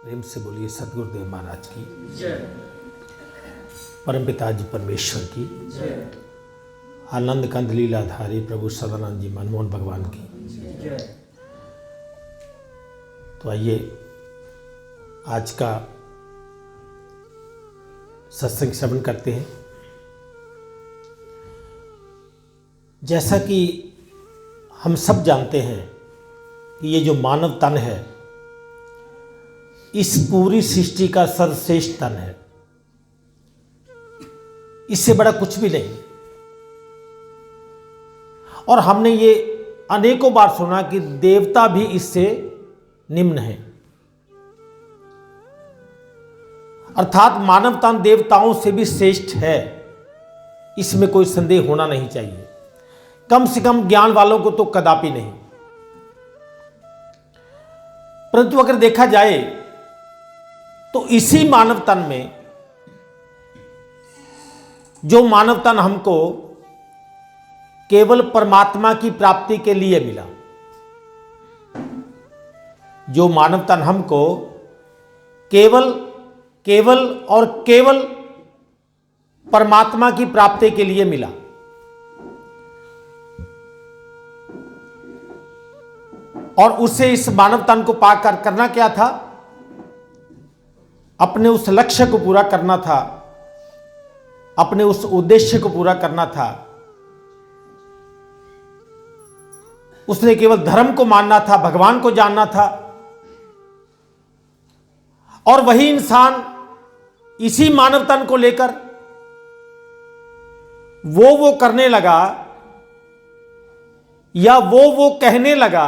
प्रेम से बोलिए सदगुरुदेव महाराज की जय, परम पिताजी परमेश्वर की जय, आनंद कंद लीलाधारी प्रभु सदानंद जी मनमोहन भगवान की जय। तो आइए आज का सत्संग श्रवण करते हैं। जैसा कि हम सब जानते हैं कि ये जो मानव तन है इस पूरी सृष्टि का सर्वश्रेष्ठ तन है, इससे बड़ा कुछ भी नहीं। और हमने ये अनेकों बार सुना कि देवता भी इससे निम्न है, अर्थात मानव तन देवताओं से भी श्रेष्ठ है, इसमें कोई संदेह होना नहीं चाहिए। कम से कम ज्ञान वालों को तो कदापि नहीं। परंतु अगर देखा जाए तो इसी मानव तन में जो मानव तन हमको केवल परमात्मा की प्राप्ति के लिए मिला, जो मानव तन हमको केवल और केवल परमात्मा की प्राप्ति के लिए मिला, और उससे इस मानव तन को पाकर करना क्या था? अपने उस लक्ष्य को पूरा करना था, अपने उस उद्देश्य को पूरा करना था। उसने केवल धर्म को मानना था, भगवान को जानना था। और वही इंसान इसी मानव तन को लेकर वो करने लगा या वो कहने लगा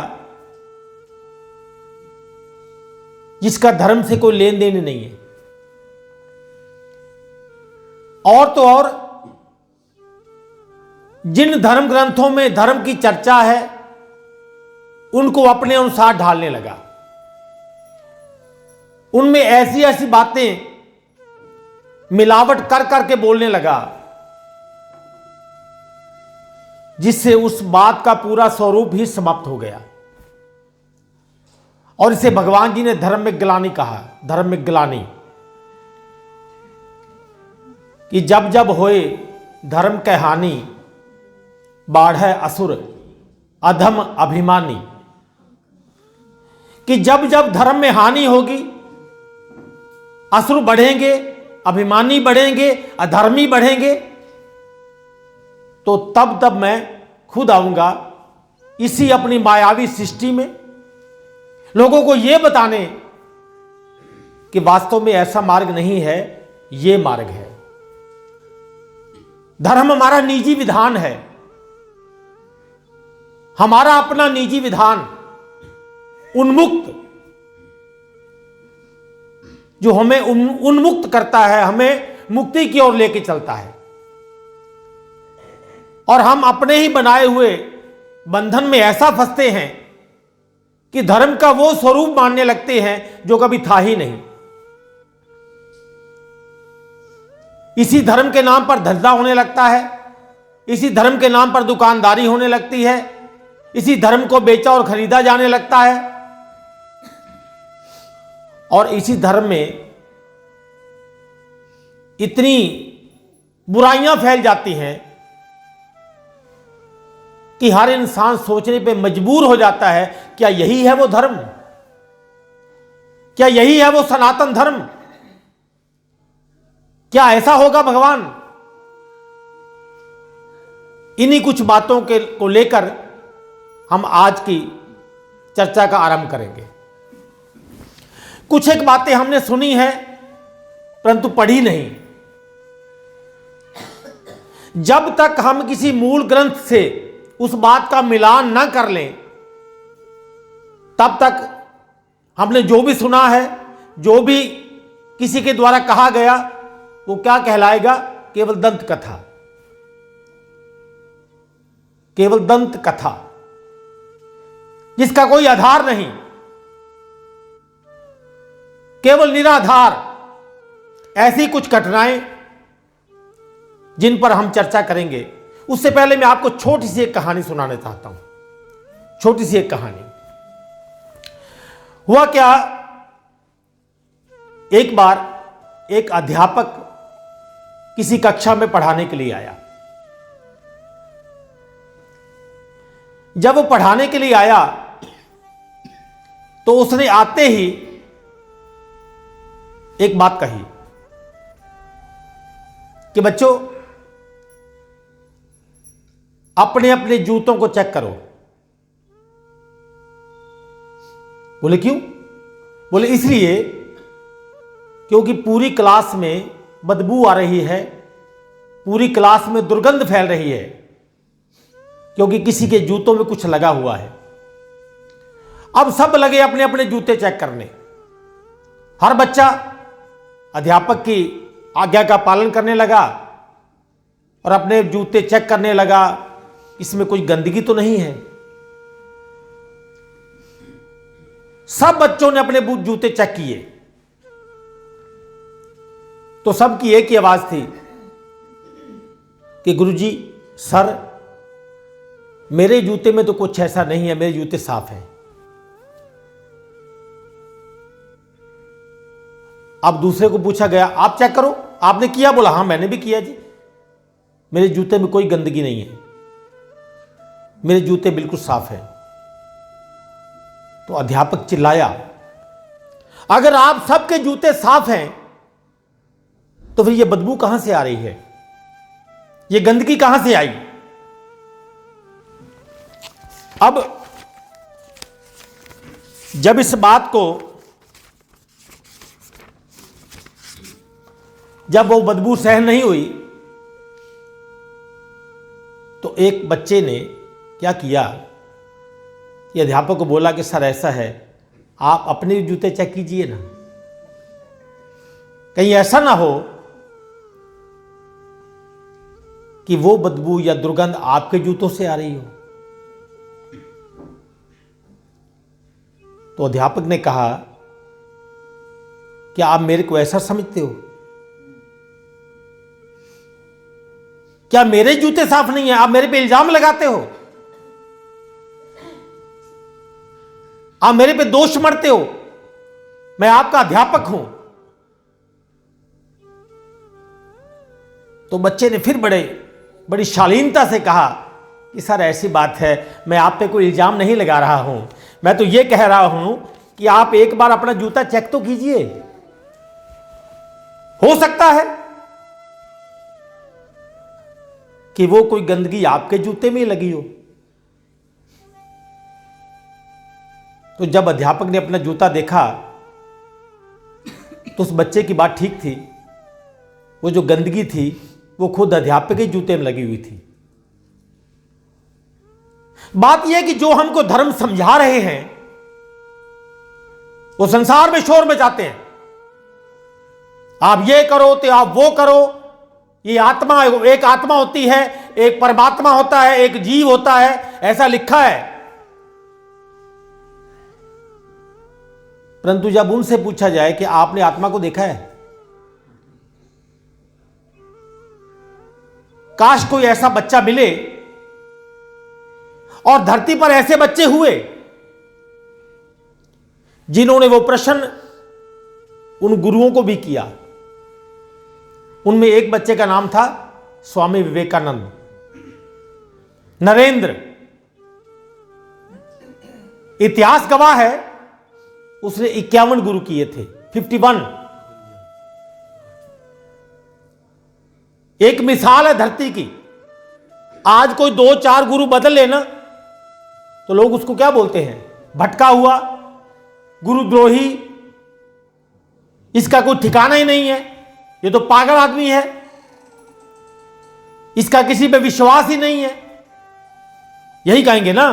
जिसका धर्म से कोई लेन देन नहीं है। और तो और जिन धर्म ग्रंथों में धर्म की चर्चा है उनको अपने अनुसार ढालने लगा, उनमें ऐसी ऐसी बातें मिलावट कर करके बोलने लगा जिससे उस बात का पूरा स्वरूप ही समाप्त हो गया। और इसे भगवान जी ने धर्म में ग्लानि कहा। धर्म में ग्लानि कि जब जब होए धर्म के हानि, बाढ़े असुर अधम अभिमानी। कि जब जब धर्म में हानि होगी, असुर बढ़ेंगे, अभिमानी बढ़ेंगे, अधर्मी बढ़ेंगे, तो तब तब मैं खुद आऊंगा इसी अपनी मायावी सृष्टि में लोगों को यह बताने कि वास्तव में ऐसा मार्ग नहीं है, यह मार्ग है। धर्म हमारा निजी विधान है, हमारा अपना निजी विधान, उन्मुक्त, जो हमें उन्मुक्त करता है, हमें मुक्ति की ओर लेके चलता है। और हम अपने ही बनाए हुए बंधन में ऐसा फंसते हैं कि धर्म का वो स्वरूप मानने लगते हैं जो कभी था ही नहीं। इसी धर्म के नाम पर धंधा होने लगता है, इसी धर्म के नाम पर दुकानदारी होने लगती है, इसी धर्म को बेचा और खरीदा जाने लगता है। और इसी धर्म में इतनी बुराइयां फैल जाती हैं कि हर इंसान सोचने पे मजबूर हो जाता है, क्या यही है वो धर्म? क्या यही है वो सनातन धर्म? क्या ऐसा होगा भगवान? इन्हीं कुछ बातों को लेकर हम आज की चर्चा का आरंभ करेंगे। कुछ एक बातें हमने सुनी हैं परंतु पढ़ी नहीं। जब तक हम किसी मूल ग्रंथ से उस बात का मिलान न कर लें, तब तक हमने जो भी सुना है, जो भी किसी के द्वारा कहा गया, वो क्या कहलाएगा? केवल दंत कथा, केवल दंत कथा, जिसका कोई आधार नहीं, केवल निराधार ऐसी कुछ घटनाएं जिन पर हम चर्चा करेंगे। उससे पहले मैं आपको छोटी सी एक कहानी सुनाना चाहता हूं। छोटी सी एक कहानी। हुआ क्या एक बार एक अध्यापक किसी कक्षा में पढ़ाने के लिए आया। जब वो पढ़ाने के लिए आया तो उसने आते ही एक बात कही कि बच्चों, अपने अपने जूतों को चेक करो। बोले क्यों? बोले इसलिए क्योंकि पूरी क्लास में बदबू आ रही है, पूरी क्लास में दुर्गंध फैल रही है, क्योंकि किसी के जूतों में कुछ लगा हुआ है। अब सब लगे अपने अपने जूते चेक करने। हर बच्चा अध्यापक की आज्ञा का पालन करने लगा और अपने जूते चेक करने लगा, इसमें कोई गंदगी तो नहीं है। सब बच्चों ने अपने जूते चेक किए तो सबकी एक ही आवाज थी कि गुरुजी, सर, मेरे जूते में तो कुछ ऐसा नहीं है, मेरे जूते साफ हैं। अब दूसरे को पूछा गया, आप चेक करो, आपने किया? बोला हाँ, मैंने भी किया जी, मेरे जूते में कोई गंदगी नहीं है, मेरे जूते बिल्कुल साफ हैं। तो अध्यापक चिल्लाया, अगर आप सबके जूते साफ हैं तो फिर ये बदबू कहां से आ रही है, ये गंदगी कहां से आई? अब जब इस बात को, जब वो बदबू सहन नहीं हुई तो एक बच्चे ने क्या किया कि अध्यापक को बोला कि सर ऐसा है, आप अपने जूते चेक कीजिए ना, कहीं ऐसा ना हो कि वो बदबू या दुर्गंध आपके जूतों से आ रही हो। तो अध्यापक ने कहा, क्या आप मेरे को ऐसा समझते हो? क्या मेरे जूते साफ नहीं है? आप मेरे पे इल्जाम लगाते हो, आप मेरे पे दोष मढ़ते हो, मैं आपका अध्यापक हूं। तो बच्चे ने फिर बड़ी शालीनता से कहा कि सर ऐसी बात है, मैं आप पे कोई इल्जाम नहीं लगा रहा हूं, मैं तो यह कह रहा हूं कि आप एक बार अपना जूता चेक तो कीजिए, हो सकता है कि वो कोई गंदगी आपके जूते में ही लगी हो। तो जब अध्यापक ने अपना जूता देखा तो उस बच्चे की बात ठीक थी, वो जो गंदगी थी वो खुद अध्यापक के जूते में लगी हुई थी। बात यह कि जो हमको धर्म समझा रहे हैं वो संसार में शोर मचाते हैं, आप ये करो तो आप वो करो, ये आत्मा, एक आत्मा होती है, एक परमात्मा होता है, एक जीव होता है, ऐसा लिखा है। परंतु जब उनसे पूछा जाए कि आपने आत्मा को देखा है, काश कोई ऐसा बच्चा मिले, और धरती पर ऐसे बच्चे हुए जिन्होंने वो प्रश्न उन गुरुओं को भी किया। उनमें एक बच्चे का नाम था स्वामी विवेकानंद, नरेंद्र। इतिहास गवाह है, उसने 51 गुरु किए थे, 51। एक मिसाल है धरती की। आज कोई 2-4 गुरु बदल लेना तो लोग उसको क्या बोलते हैं? भटका हुआ, गुरुद्रोही, इसका कोई ठिकाना ही नहीं है, ये तो पागल आदमी है, इसका किसी पे विश्वास ही नहीं है, यही कहेंगे ना।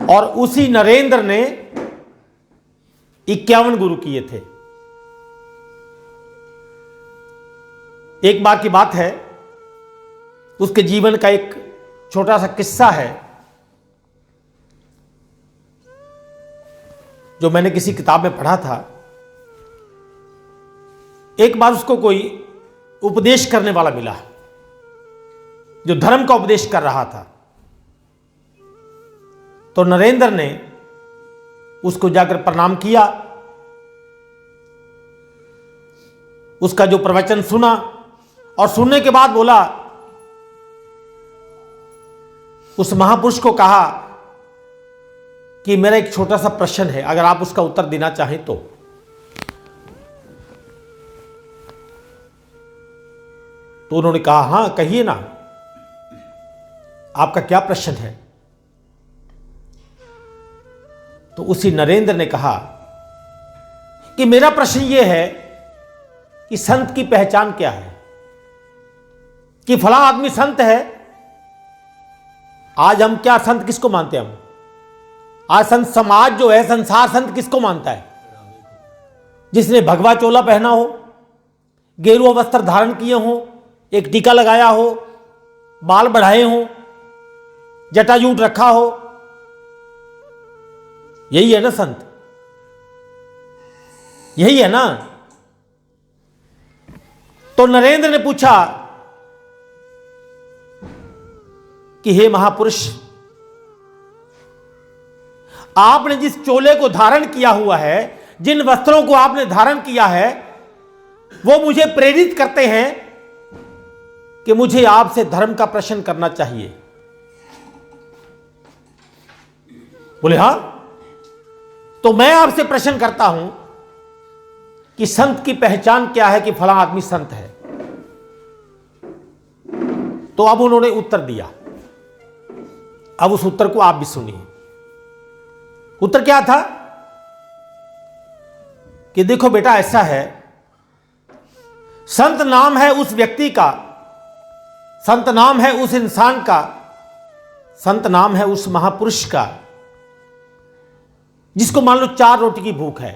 और उसी नरेंद्र ने 51 गुरु किए थे। एक बार की बात है, उसके जीवन का एक छोटा सा किस्सा है जो मैंने किसी किताब में पढ़ा था। एक बार उसको कोई उपदेश करने वाला मिला जो धर्म का उपदेश कर रहा था। तो नरेंद्र ने उसको जाकर प्रणाम किया उसका जो प्रवचन सुना और सुनने के बाद बोला, उस महापुरुष को कहा कि मेरा एक छोटा सा प्रश्न है, अगर आप उसका उत्तर देना चाहें तो। उन्होंने कहा, हां कहिए ना, आपका क्या प्रश्न है। तो उसी नरेंद्र ने कहा कि मेरा प्रश्न यह है कि संत की पहचान क्या है, कि फला आदमी संत है। आज हम क्या संत किसको मानते हैं? हम आज संत समाज जो है, संसार संत किसको मानता है? जिसने भगवा चोला पहना हो, गेरुआ वस्त्र धारण किए हो, एक टीका लगाया हो, बाल बढ़ाए हो, जटाजूट रखा हो, यही है ना संत? यही है ना? तो नरेंद्र ने पूछा कि हे महापुरुष, आपने जिस चोले को धारण किया हुआ है, जिन वस्त्रों को आपने धारण किया है, वो मुझे प्रेरित करते हैं कि मुझे आपसे धर्म का प्रश्न करना चाहिए। बोले हां, तो मैं आपसे प्रश्न करता हूं कि संत की पहचान क्या है, कि फला आदमी संत है। तो अब उन्होंने उत्तर दिया। अब उस उत्तर को आप भी सुनिए। उत्तर क्या था कि देखो बेटा, ऐसा है, संत नाम है उस व्यक्ति का, संत नाम है उस इंसान का, संत नाम है उस महापुरुष का, जिसको मान लो 4 रोटी की भूख है।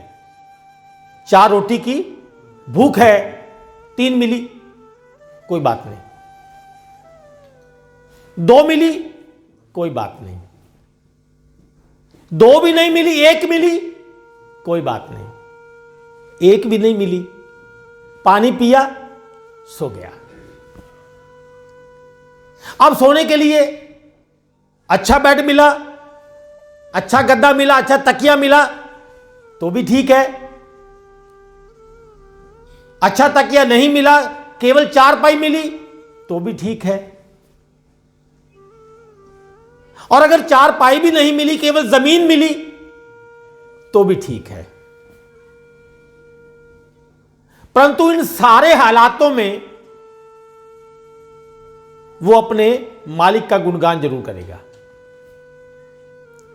4 रोटी की भूख है, 3 मिली, कोई बात नहीं। 2 मिली, कोई बात नहीं। 2 भी नहीं मिली, 1 मिली, कोई बात नहीं। 1 भी नहीं मिली, पानी पिया, सो गया। अब सोने के लिए अच्छा बेड मिला, अच्छा गद्दा मिला, अच्छा तकिया मिला, तो भी ठीक है। अच्छा तकिया नहीं मिला, केवल चारपाई मिली, तो भी ठीक है। और अगर चारपाई भी नहीं मिली, केवल जमीन मिली, तो भी ठीक है। परंतु इन सारे हालातों में वो अपने मालिक का गुणगान जरूर करेगा।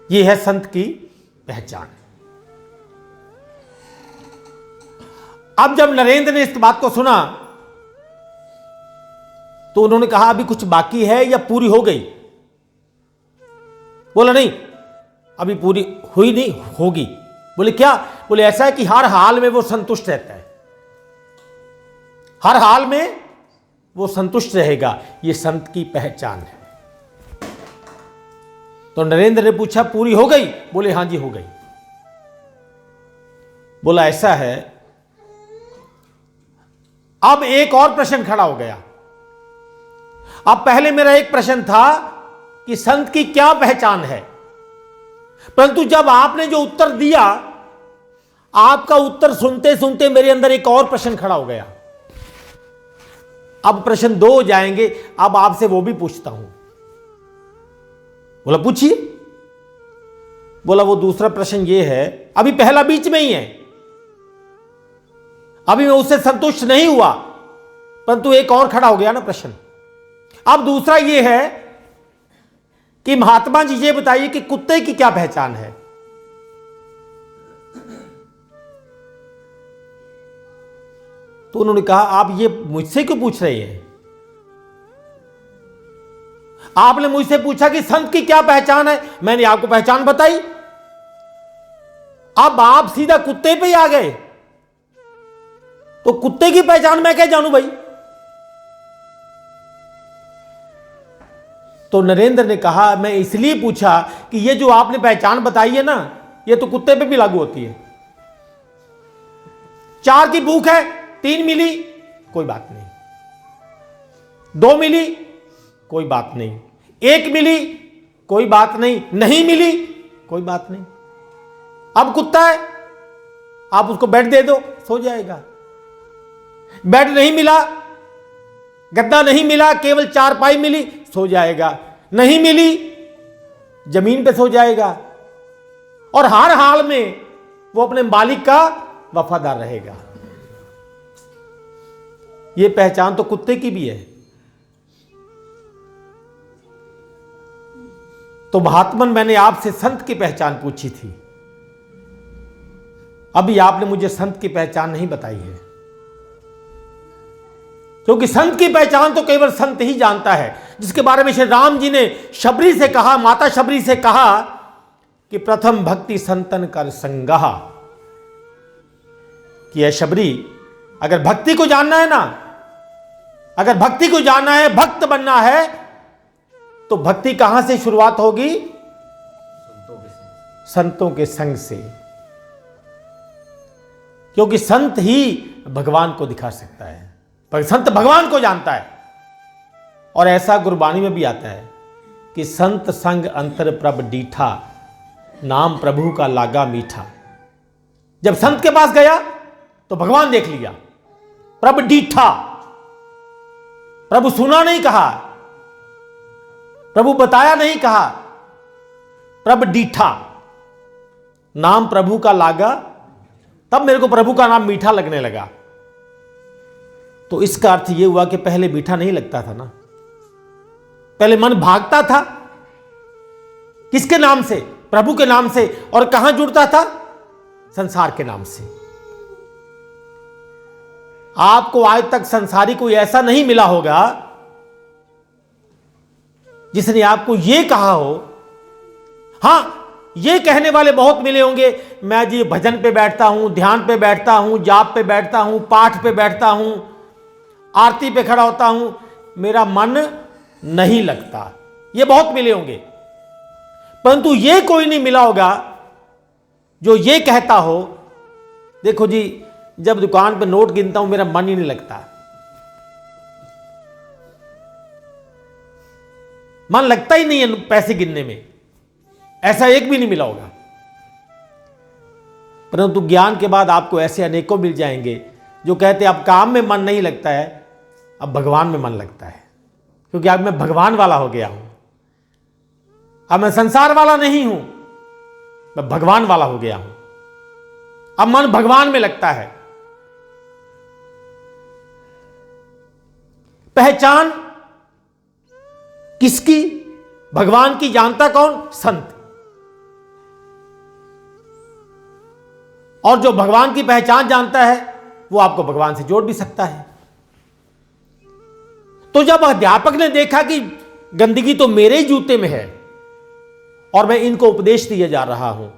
यह है संत की पहचान। अब जब नरेंद्र ने इस बात को सुना तो उन्होंने कहा, अभी कुछ बाकी है या पूरी हो गई? बोला नहीं, अभी पूरी हुई नहीं, होगी। बोले क्या? बोले ऐसा है कि हर हाल में वो संतुष्ट रहता है, हर हाल में वो संतुष्ट रहेगा। ये संत की पहचान है। तो नरेंद्र ने पूछा, पूरी हो गई? बोले हां जी हो गई। बोला ऐसा है, अब एक और प्रश्न खड़ा हो गया। अब पहले मेरा एक प्रश्न था कि संत की क्या पहचान है, परंतु जब आपने जो उत्तर दिया, आपका उत्तर सुनते सुनते मेरे अंदर एक और प्रश्न खड़ा हो गया। अब प्रश्न 2 हो जाएंगे। अब आपसे वो भी पूछता हूं। बोला पूछिए। बोला वो दूसरा प्रश्न ये है, अभी पहला बीच में ही है, अभी मैं उससे संतुष्ट नहीं हुआ, परंतु एक और खड़ा हो गया ना प्रश्न। अब दूसरा ये है कि महात्मा जी ये बताइए कि कुत्ते की क्या पहचान है? तो उन्होंने कहा, आप ये मुझसे क्यों पूछ रहे हैं? आपने मुझसे पूछा कि संत की क्या पहचान है, मैंने आपको पहचान बताई। अब आप सीधा कुत्ते पे ही आ गए, तो कुत्ते की पहचान मैं क्या जानूं भाई? तो नरेंद्र ने कहा, मैं इसलिए पूछा कि ये जो आपने पहचान बताई है ना, ये तो कुत्ते पे भी लागू होती है। 4 की भूख है, 3 मिली, कोई बात नहीं। 2 मिली, कोई बात नहीं। 1 मिली, कोई बात नहीं। नहीं मिली, कोई बात नहीं। अब कुत्ता है, आप उसको बेड दे दो, सो जाएगा। बेड नहीं मिला, गद्दा नहीं मिला, केवल चारपाई मिली, सो जाएगा। नहीं मिली, जमीन पे सो जाएगा। और हर हाल में वो अपने मालिक का वफादार रहेगा। ये पहचान तो कुत्ते की भी है। तो महात्मन, मैंने आपसे संत की पहचान पूछी थी, अभी आपने मुझे संत की पहचान नहीं बताई है। क्योंकि संत की पहचान तो केवल संत ही जानता है, जिसके बारे में श्री राम जी ने शबरी से कहा, माता शबरी से कहा कि प्रथम भक्ति संतन कर संगहा, कि है शबरी, अगर भक्ति को जानना है ना, अगर भक्ति को जानना है, भक्त बनना है, तो भक्ति कहां से शुरुआत होगी? संतों के संग से। क्योंकि संत ही भगवान को दिखा सकता है, पर संत भगवान को जानता है। और ऐसा गुरबाणी में भी आता है कि संत संग अंतर प्रभ डीठा, नाम प्रभु का लागा मीठा। जब संत के पास गया तो भगवान देख लिया। प्रभ डीठा, प्रभु सुना नहीं कहा, प्रभु बताया नहीं कहा, प्रभ डीठा, नाम प्रभु का लागा, तब मेरे को प्रभु का नाम मीठा लगने लगा। तो इसका अर्थ यह हुआ कि पहले मीठा नहीं लगता था ना, पहले मन भागता था। किसके नाम से? प्रभु के नाम से। और कहां जुड़ता था? संसार के नाम से। आपको आज तक संसारी कोई ऐसा नहीं मिला होगा जिसने आपको यह कहा हो। हां, ये कहने वाले बहुत मिले होंगे, मैं जी भजन पे बैठता हूं, ध्यान पे बैठता हूं, जाप पे बैठता हूं, पाठ पे बैठता हूं, आरती पे खड़ा होता हूं, मेरा मन नहीं लगता। ये बहुत मिले होंगे, परंतु ये कोई नहीं मिला होगा जो ये कहता हो, देखो जी जब दुकान पे नोट गिनता हूं मेरा मन ही नहीं लगता। मन लगता ही नहीं है पैसे गिनने में, ऐसा एक भी नहीं मिला होगा। परंतु ज्ञान के बाद आपको ऐसे अनेकों मिल जाएंगे जो कहते हैं अब काम में मन नहीं लगता है, अब भगवान में मन लगता है, क्योंकि अब मैं भगवान वाला हो गया हूं। अब मैं संसार वाला नहीं हूं, मैं भगवान वाला हो गया हूं। अब मन भगवान में लगता है। पहचान किसकी? भगवान की। जानता कौन? संत। और जो भगवान की पहचान जानता है वो आपको भगवान से जोड़ भी सकता है। तो जब अध्यापक ने देखा कि गंदगी तो मेरे ही जूते में है और मैं इनको उपदेश दिए जा रहा हूं,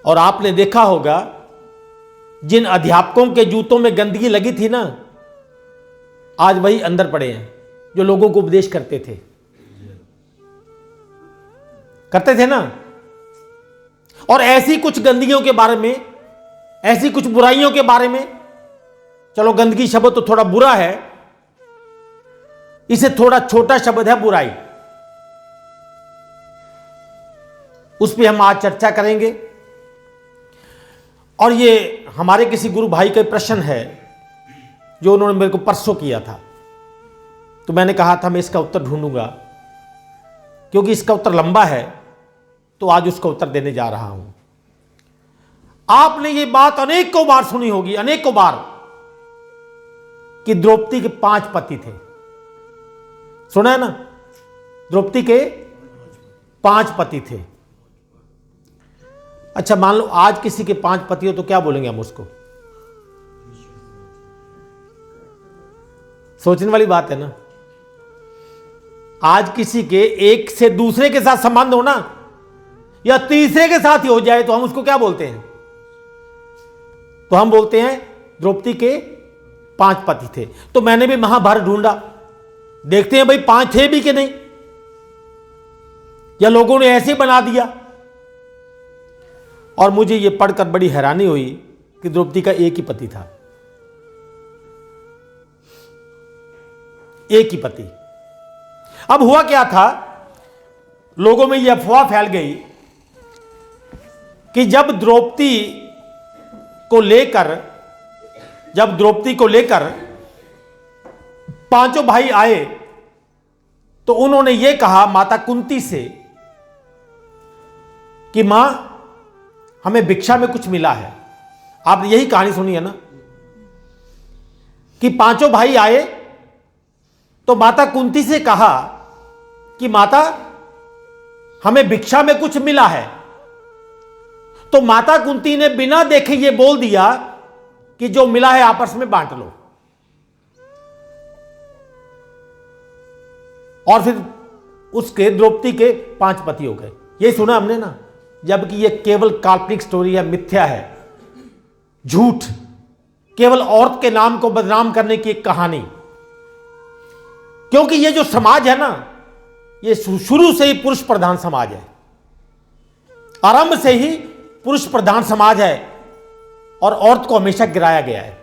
और आपने देखा होगा जिन अध्यापकों के जूतों में गंदगी लगी थी ना, आज वही अंदर पड़े हैं जो लोगों को उपदेश करते थे ना। और ऐसी कुछ गंदगियों के बारे में, ऐसी कुछ बुराइयों के बारे में, चलो गंदगी शब्द तो थोड़ा बुरा है, इसे थोड़ा छोटा शब्द है बुराई, उस पर हम आज चर्चा करेंगे। और ये हमारे किसी गुरु भाई का प्रश्न है जो उन्होंने मेरे को परसों किया था, तो मैंने कहा था मैं इसका उत्तर ढूंढूंगा, क्योंकि इसका उत्तर लंबा है, तो आज उसका उत्तर देने जा रहा हूं। आपने ये बात अनेकों बार सुनी होगी, अनेकों बार, कि द्रौपदी के 5 पति थे। सुना है ना? द्रौपदी के 5 पति थे। अच्छा, मान लो आज किसी के 5 पति हो तो क्या बोलेंगे हम उसको? सोचने वाली बात है ना। आज किसी के एक से दूसरे के साथ संबंध हो ना, या तीसरे के साथ ही हो जाए, तो हम उसको क्या बोलते हैं? तो हम बोलते हैं द्रौपदी के 5 पति थे। तो मैंने भी महाभारत ढूंढा, देखते हैं भाई 5 थे भी कि नहीं, या लोगों ने ऐसे बना दिया। और मुझे यह पढ़कर बड़ी हैरानी हुई कि द्रौपदी का एक ही पति था, एक ही पति। अब हुआ क्या था, लोगों में यह अफवाह फैल गई कि जब द्रौपदी को लेकर जब द्रौपदी को लेकर पांचों भाई आए तो उन्होंने यह कहा माता कुंती से कि मां, हमें भिक्षा में कुछ मिला है। आपने यही कहानी सुनी है ना, कि पांचों भाई आए तो माता कुंती से कहा कि माता, हमें भिक्षा में कुछ मिला है। तो माता कुंती ने बिना देखे यह बोल दिया कि जो मिला है आपस में बांट लो। और फिर उसके द्रौपदी के 5 पति हो गए। यही सुना हमने ना, जबकि यह केवल काल्पनिक स्टोरी है, मिथ्या है, झूठ, केवल औरत के नाम को बदनाम करने की एक कहानी। क्योंकि यह जो समाज है ना, यह शुरू से ही पुरुष प्रधान समाज है, आरंभ से ही पुरुष प्रधान समाज है, और औरत को हमेशा गिराया गया है,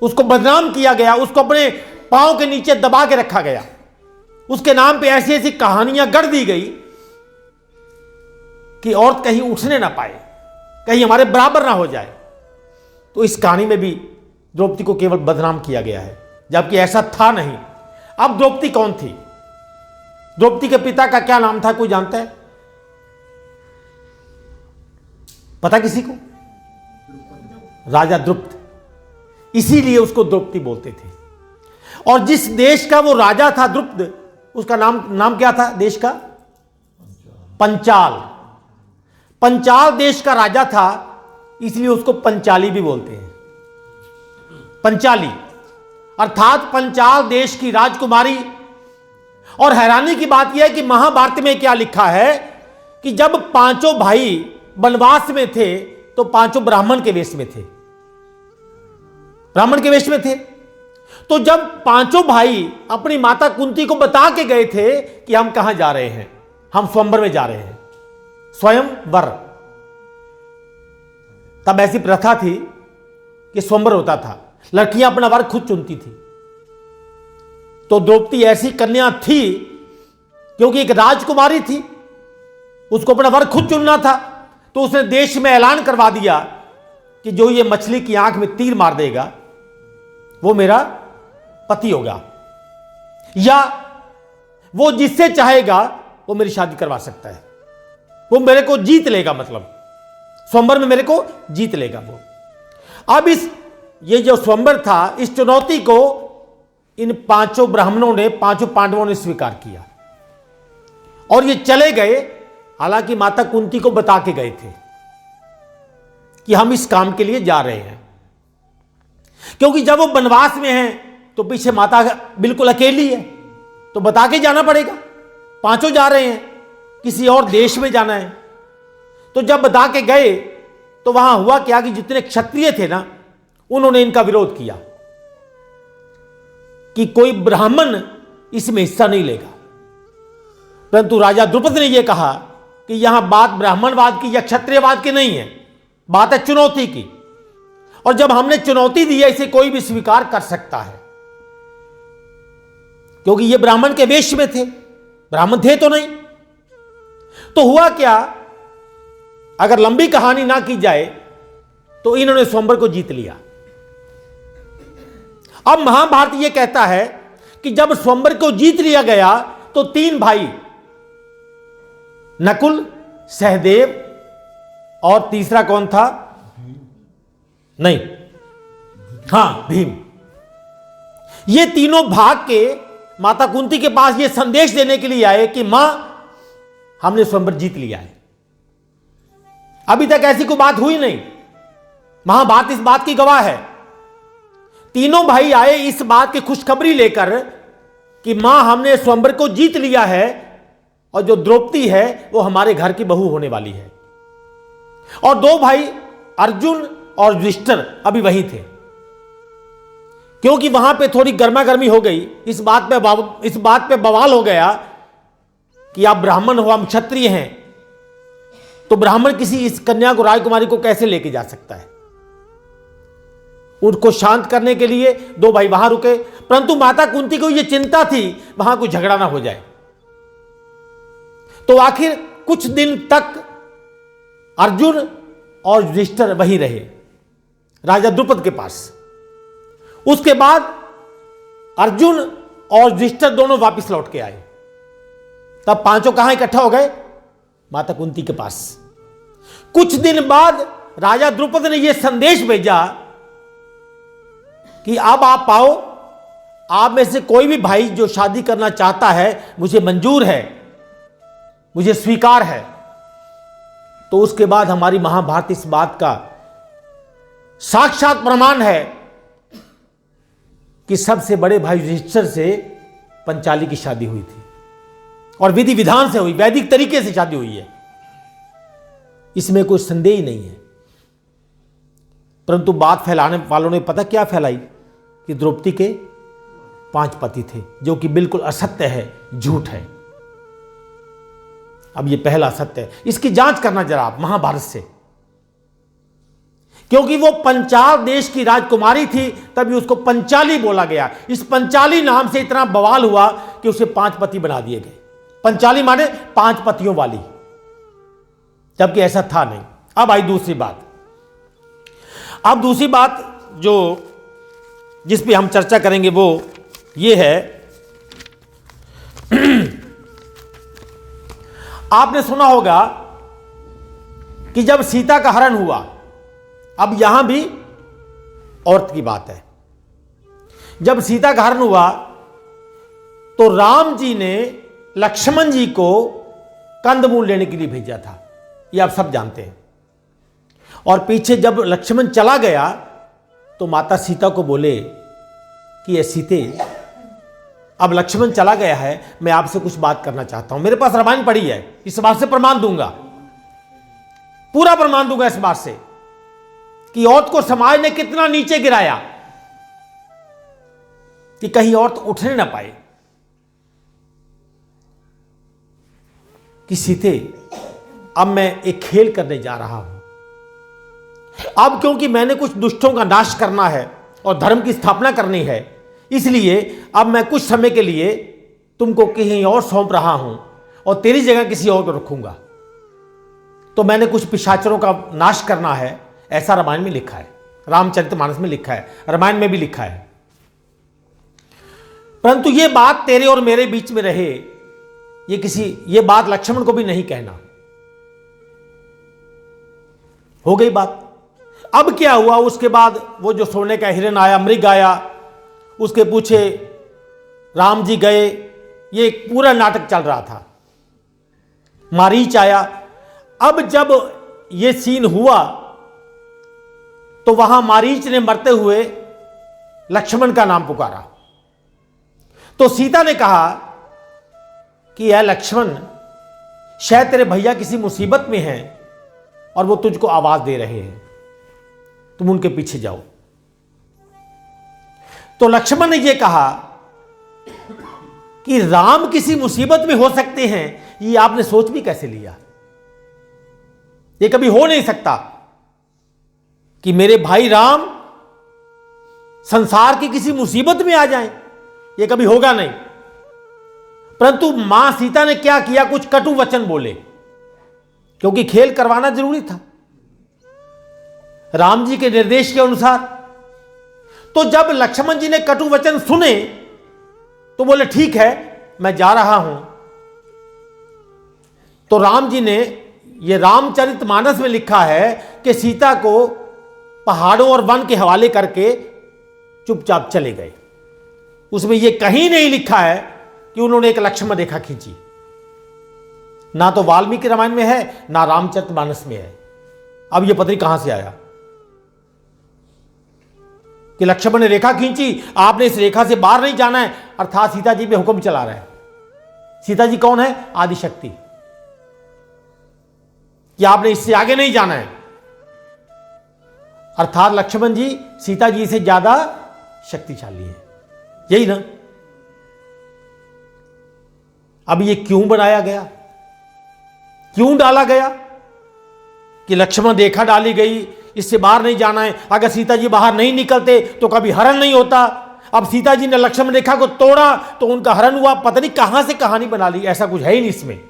उसको बदनाम किया गया, उसको अपने पांव के नीचे दबा के रखा गया, उसके नाम पे ऐसी ऐसी कहानियां गढ़ दी गई कि औरत कहीं उठने ना पाए, कहीं हमारे बराबर ना हो जाए। तो इस कहानी में भी द्रौपदी को केवल बदनाम किया गया है, जबकि ऐसा था नहीं। अब द्रौपदी कौन थी? द्रौपदी के पिता का क्या नाम था, कोई जानता है? पता किसी को? राजा द्रुपद। इसीलिए उसको द्रौपदी बोलते थे। और जिस देश का वो राजा था द्रुपद, उसका नाम क्या था देश का? पंचाल। पंचाल देश का राजा था, इसलिए उसको पंचाली भी बोलते हैं। पंचाली अर्थात पंचाल देश की राजकुमारी। और हैरानी की बात यह है कि महाभारत में क्या लिखा है कि जब पांचों भाई वनवास में थे तो पांचों ब्राह्मण के वेश में थे, ब्राह्मण के वेश में थे। तो जब पांचों भाई अपनी माता कुंती को बता के गए थे कि हम कहां जा रहे हैं, हम स्वयंवर में जा रहे हैं, स्वयंवर, तब ऐसी प्रथा थी कि स्वयंवर होता था, लड़कियां अपना वर खुद चुनती थी। तो द्रौपदी ऐसी कन्या थी क्योंकि एक राजकुमारी थी, उसको अपना वर खुद चुनना था। तो उसने देश में ऐलान करवा दिया कि जो ये मछली की आंख में तीर मार देगा वो मेरा पति होगा, या वो जिससे चाहेगा वो मेरी शादी करवा सकता है, वो मेरे को जीत लेगा, मतलब स्वयंवर में मेरे को जीत लेगा वो। अब ये जो स्वयंवर था, इस चुनौती को इन पांचों ब्राह्मणों ने, पांचों पांडवों ने स्वीकार किया और ये चले गए। हालांकि माता कुंती को बता के गए थे कि हम इस काम के लिए जा रहे हैं, क्योंकि जब वो वनवास में हैं तो पीछे माता बिल्कुल अकेली है, तो बता के जाना पड़ेगा। पांचों जा रहे हैं, किसी और देश में जाना है। तो जब बता के गए तो वहां हुआ क्या कि जितने क्षत्रिय थे ना, उन्होंने इनका विरोध किया कि कोई ब्राह्मण इसमें हिस्सा नहीं लेगा। परंतु राजा द्रुपद ने यह कहा कि यहां बात ब्राह्मणवाद की या क्षत्रियवाद की नहीं है, बात है चुनौती की। और जब हमने चुनौती दी है, इसे कोई भी स्वीकार कर सकता है, क्योंकि ये ब्राह्मण के वेश में थे, ब्राह्मण थे तो नहीं। तो हुआ क्या, अगर लंबी कहानी ना की जाए तो इन्होंने स्वयंवर को जीत लिया। अब महाभारत यह कहता है कि जब स्वयंवर को जीत लिया गया तो 3 भाई, नकुल, सहदेव और तीसरा कौन था? नहीं, हां, भीम। ये तीनों भाग के माता कुंती के पास ये संदेश देने के लिए आए कि मां, हमने स्वयंवर जीत लिया है। अभी तक ऐसी कोई बात हुई नहीं, महाभारत इस बात की गवाह है। तीनों भाई आए इस बात की खुशखबरी लेकर कि मां, हमने स्वयंवर को जीत लिया है और जो द्रौपदी है वो हमारे घर की बहू होने वाली है। और 2 भाई अर्जुन और युधिष्ठिर अभी वहीं थे, क्योंकि वहां पे थोड़ी गर्मा गर्मी हो गई, इस बात पे बवाल हो गया कि आप ब्राह्मण हो, हम क्षत्रिय हैं, तो ब्राह्मण किसी इस कन्या को, राजकुमारी को कैसे लेके जा सकता है। उनको शांत करने के लिए 2 भाई वहां रुके, परंतु माता कुंती को यह चिंता थी वहां कोई झगड़ा ना हो जाए। तो आखिर कुछ दिन तक अर्जुन और युधिष्ठिर वहीं रहे राजा द्रुपद के पास। उसके बाद अर्जुन और युधिष्ठिर दोनों वापस लौट के आए। तब पांचों कहां इकट्ठा हो गए? माता कुंती के पास। कुछ दिन बाद राजा द्रुपद ने यह संदेश भेजा कि अब आप आओ, आप में से कोई भी भाई जो शादी करना चाहता है मुझे मंजूर है, मुझे स्वीकार है। तो उसके बाद हमारी महाभारत इस बात का साक्षात प्रमाण है कि सबसे बड़े भाई युधिष्ठिर से पंचाली की शादी हुई थी और विधि विधान से हुई, वैदिक तरीके से शादी हुई है, इसमें कोई संदेह ही नहीं है। परंतु बात फैलाने वालों ने पता क्या फैलाई कि द्रौपदी के 5 पति थे, जो कि बिल्कुल असत्य है, झूठ है। अब यह पहला सत्य है, इसकी जांच करना जरा आप महाभारत से, क्योंकि वो पंचाल देश की राजकुमारी थी, तभी उसको पंचाली बोला गया। इस पंचाली नाम से इतना बवाल हुआ कि उसे 5 पति बना दिए गए। पंचाली माने 5 पतियों वाली, जबकि ऐसा था नहीं। अब आई दूसरी बात। अब दूसरी बात जो जिस पे हम चर्चा करेंगे वो ये है, आपने सुना होगा कि जब सीता का हरण हुआ, अब यहां भी औरत की बात है, जब सीता का हरण हुआ तो राम जी ने लक्ष्मण जी को कंदमूल लेने के लिए भेजा था, ये आप सब जानते हैं। और पीछे जब लक्ष्मण चला गया तो माता सीता को बोले कि ये सीते, अब लक्ष्मण चला गया है, मैं आपसे कुछ बात करना चाहता हूं। मेरे पास रामायण पड़ी है, इस बात से प्रमाण दूंगा, पूरा प्रमाण दूंगा इस बात से कि औरत को समाज ने कितना नीचे गिराया कि कहीं औरत उठने ना पाए। कि सीते, अब मैं एक खेल करने जा रहा हूं। अब क्योंकि मैंने कुछ दुष्टों का नाश करना है और धर्म की स्थापना करनी है, इसलिए अब मैं कुछ समय के लिए तुमको कहीं और सौंप रहा हूं और तेरी जगह किसी और को रखूंगा। तो मैंने कुछ पिशाचरों का नाश करना है, ऐसा रामायण में लिखा है, रामचरितमानस में लिखा है, रामायण में भी लिखा है। परंतु यह बात तेरे और मेरे बीच में रहे, ये बात लक्ष्मण को भी नहीं कहना। हो गई बात। अब क्या हुआ? उसके बाद वो जो सोने का हिरण आया, मृग आया, उसके पूछे राम जी गए, ये एक पूरा नाटक चल रहा था। मारीच आया। अब जब ये सीन हुआ तो वहां मारीच ने मरते हुए लक्ष्मण का नाम पुकारा। तो सीता ने कहा कि यह लक्ष्मण, शायद तेरे भैया किसी मुसीबत में हैं और वो तुझको आवाज दे रहे हैं, तुम उनके पीछे जाओ। तो लक्ष्मण ने यह कहा कि राम किसी मुसीबत में हो सकते हैं, ये आपने सोच भी कैसे लिया? ये कभी हो नहीं सकता कि मेरे भाई राम संसार की किसी मुसीबत में आ जाएं, ये कभी होगा नहीं। परंतु मां सीता ने क्या किया? कुछ कटु वचन बोले, क्योंकि खेल करवाना जरूरी था राम जी के निर्देश के अनुसार। तो जब लक्ष्मण जी ने कटु वचन सुने तो बोले ठीक है, मैं जा रहा हूं। तो राम जी ने, यह रामचरितमानस में लिखा है कि सीता को पहाड़ों और वन के हवाले करके चुपचाप चले गए। उसमें यह कहीं नहीं लिखा है कि उन्होंने एक लक्ष्मण रेखा खींची, ना तो वाल्मीकि रामायण में है ना रामचरितमानस में है। अब यह पता नहीं कहां से आया कि लक्ष्मण ने रेखा खींची, आपने इस रेखा से बाहर नहीं जाना है, अर्थात सीता जी पे हुक्म चला रहा है। सीता जी कौन है? आदिशक्ति, कि आपने इससे आगे नहीं जाना है। अर्थात लक्ष्मण जी सीता जी से ज्यादा शक्तिशाली है, यही ना। अब ये क्यों बनाया गया, क्यों डाला गया कि लक्ष्मण रेखा डाली गई, इससे बाहर नहीं जाना है। अगर सीता जी बाहर नहीं निकलते तो कभी हरण नहीं होता। अब सीता जी ने लक्ष्मण रेखा को तोड़ा तो उनका हरण हुआ। पता नहीं कहां से कहानी बना ली, ऐसा कुछ है ही नहीं इसमें।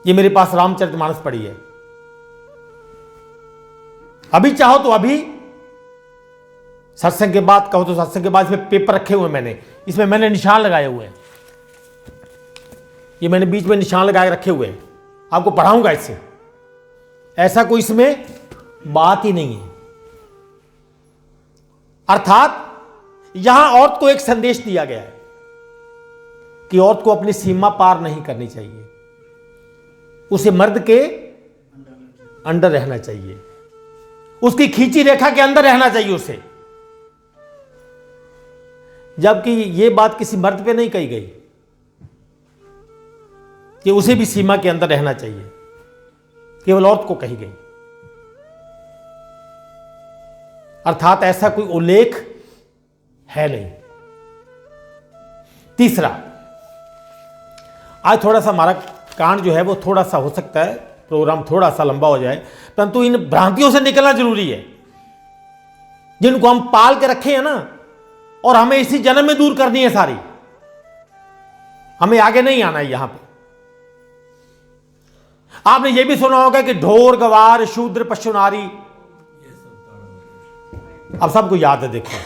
ये मेरे पास रामचरितमानस पड़ी है, अभी चाहो तो अभी सत्संग के बाद कहो तो सत्संग के बाद इसमें पेपर रखे हुए मैंने, इसमें मैंने निशान लगाए हुए हैं, ये मैंने बीच में निशान लगाए रखे हुए हैं, आपको पढ़ाऊंगा इससे। ऐसा कोई इसमें बात ही नहीं है। अर्थात यहां औरत को एक संदेश दिया गया है कि औरत को अपनी सीमा पार नहीं करनी चाहिए, उसे मर्द के अंडर रहना चाहिए, उसकी खींची रेखा के अंदर रहना चाहिए उसे। जबकि यह बात किसी मर्द पे नहीं कही गई कि उसे भी सीमा के अंदर रहना चाहिए, केवल औरत को कही गई। अर्थात ऐसा कोई उल्लेख है नहीं। तीसरा, आज थोड़ा सा हमारा कांड जो है वो थोड़ा सा हो सकता है प्रोग्राम थोड़ा सा लंबा हो जाए, परंतु इन भ्रांतियों से निकलना जरूरी है जिनको हम पाल के रखे हैं ना, और हमें इसी जन्म में दूर करनी है सारी। हमें आगे नहीं आना है यहां पे। आपने यह भी सुना होगा कि ढोर गवार शूद्र पशु नारी, अब सबको याद है। देखो,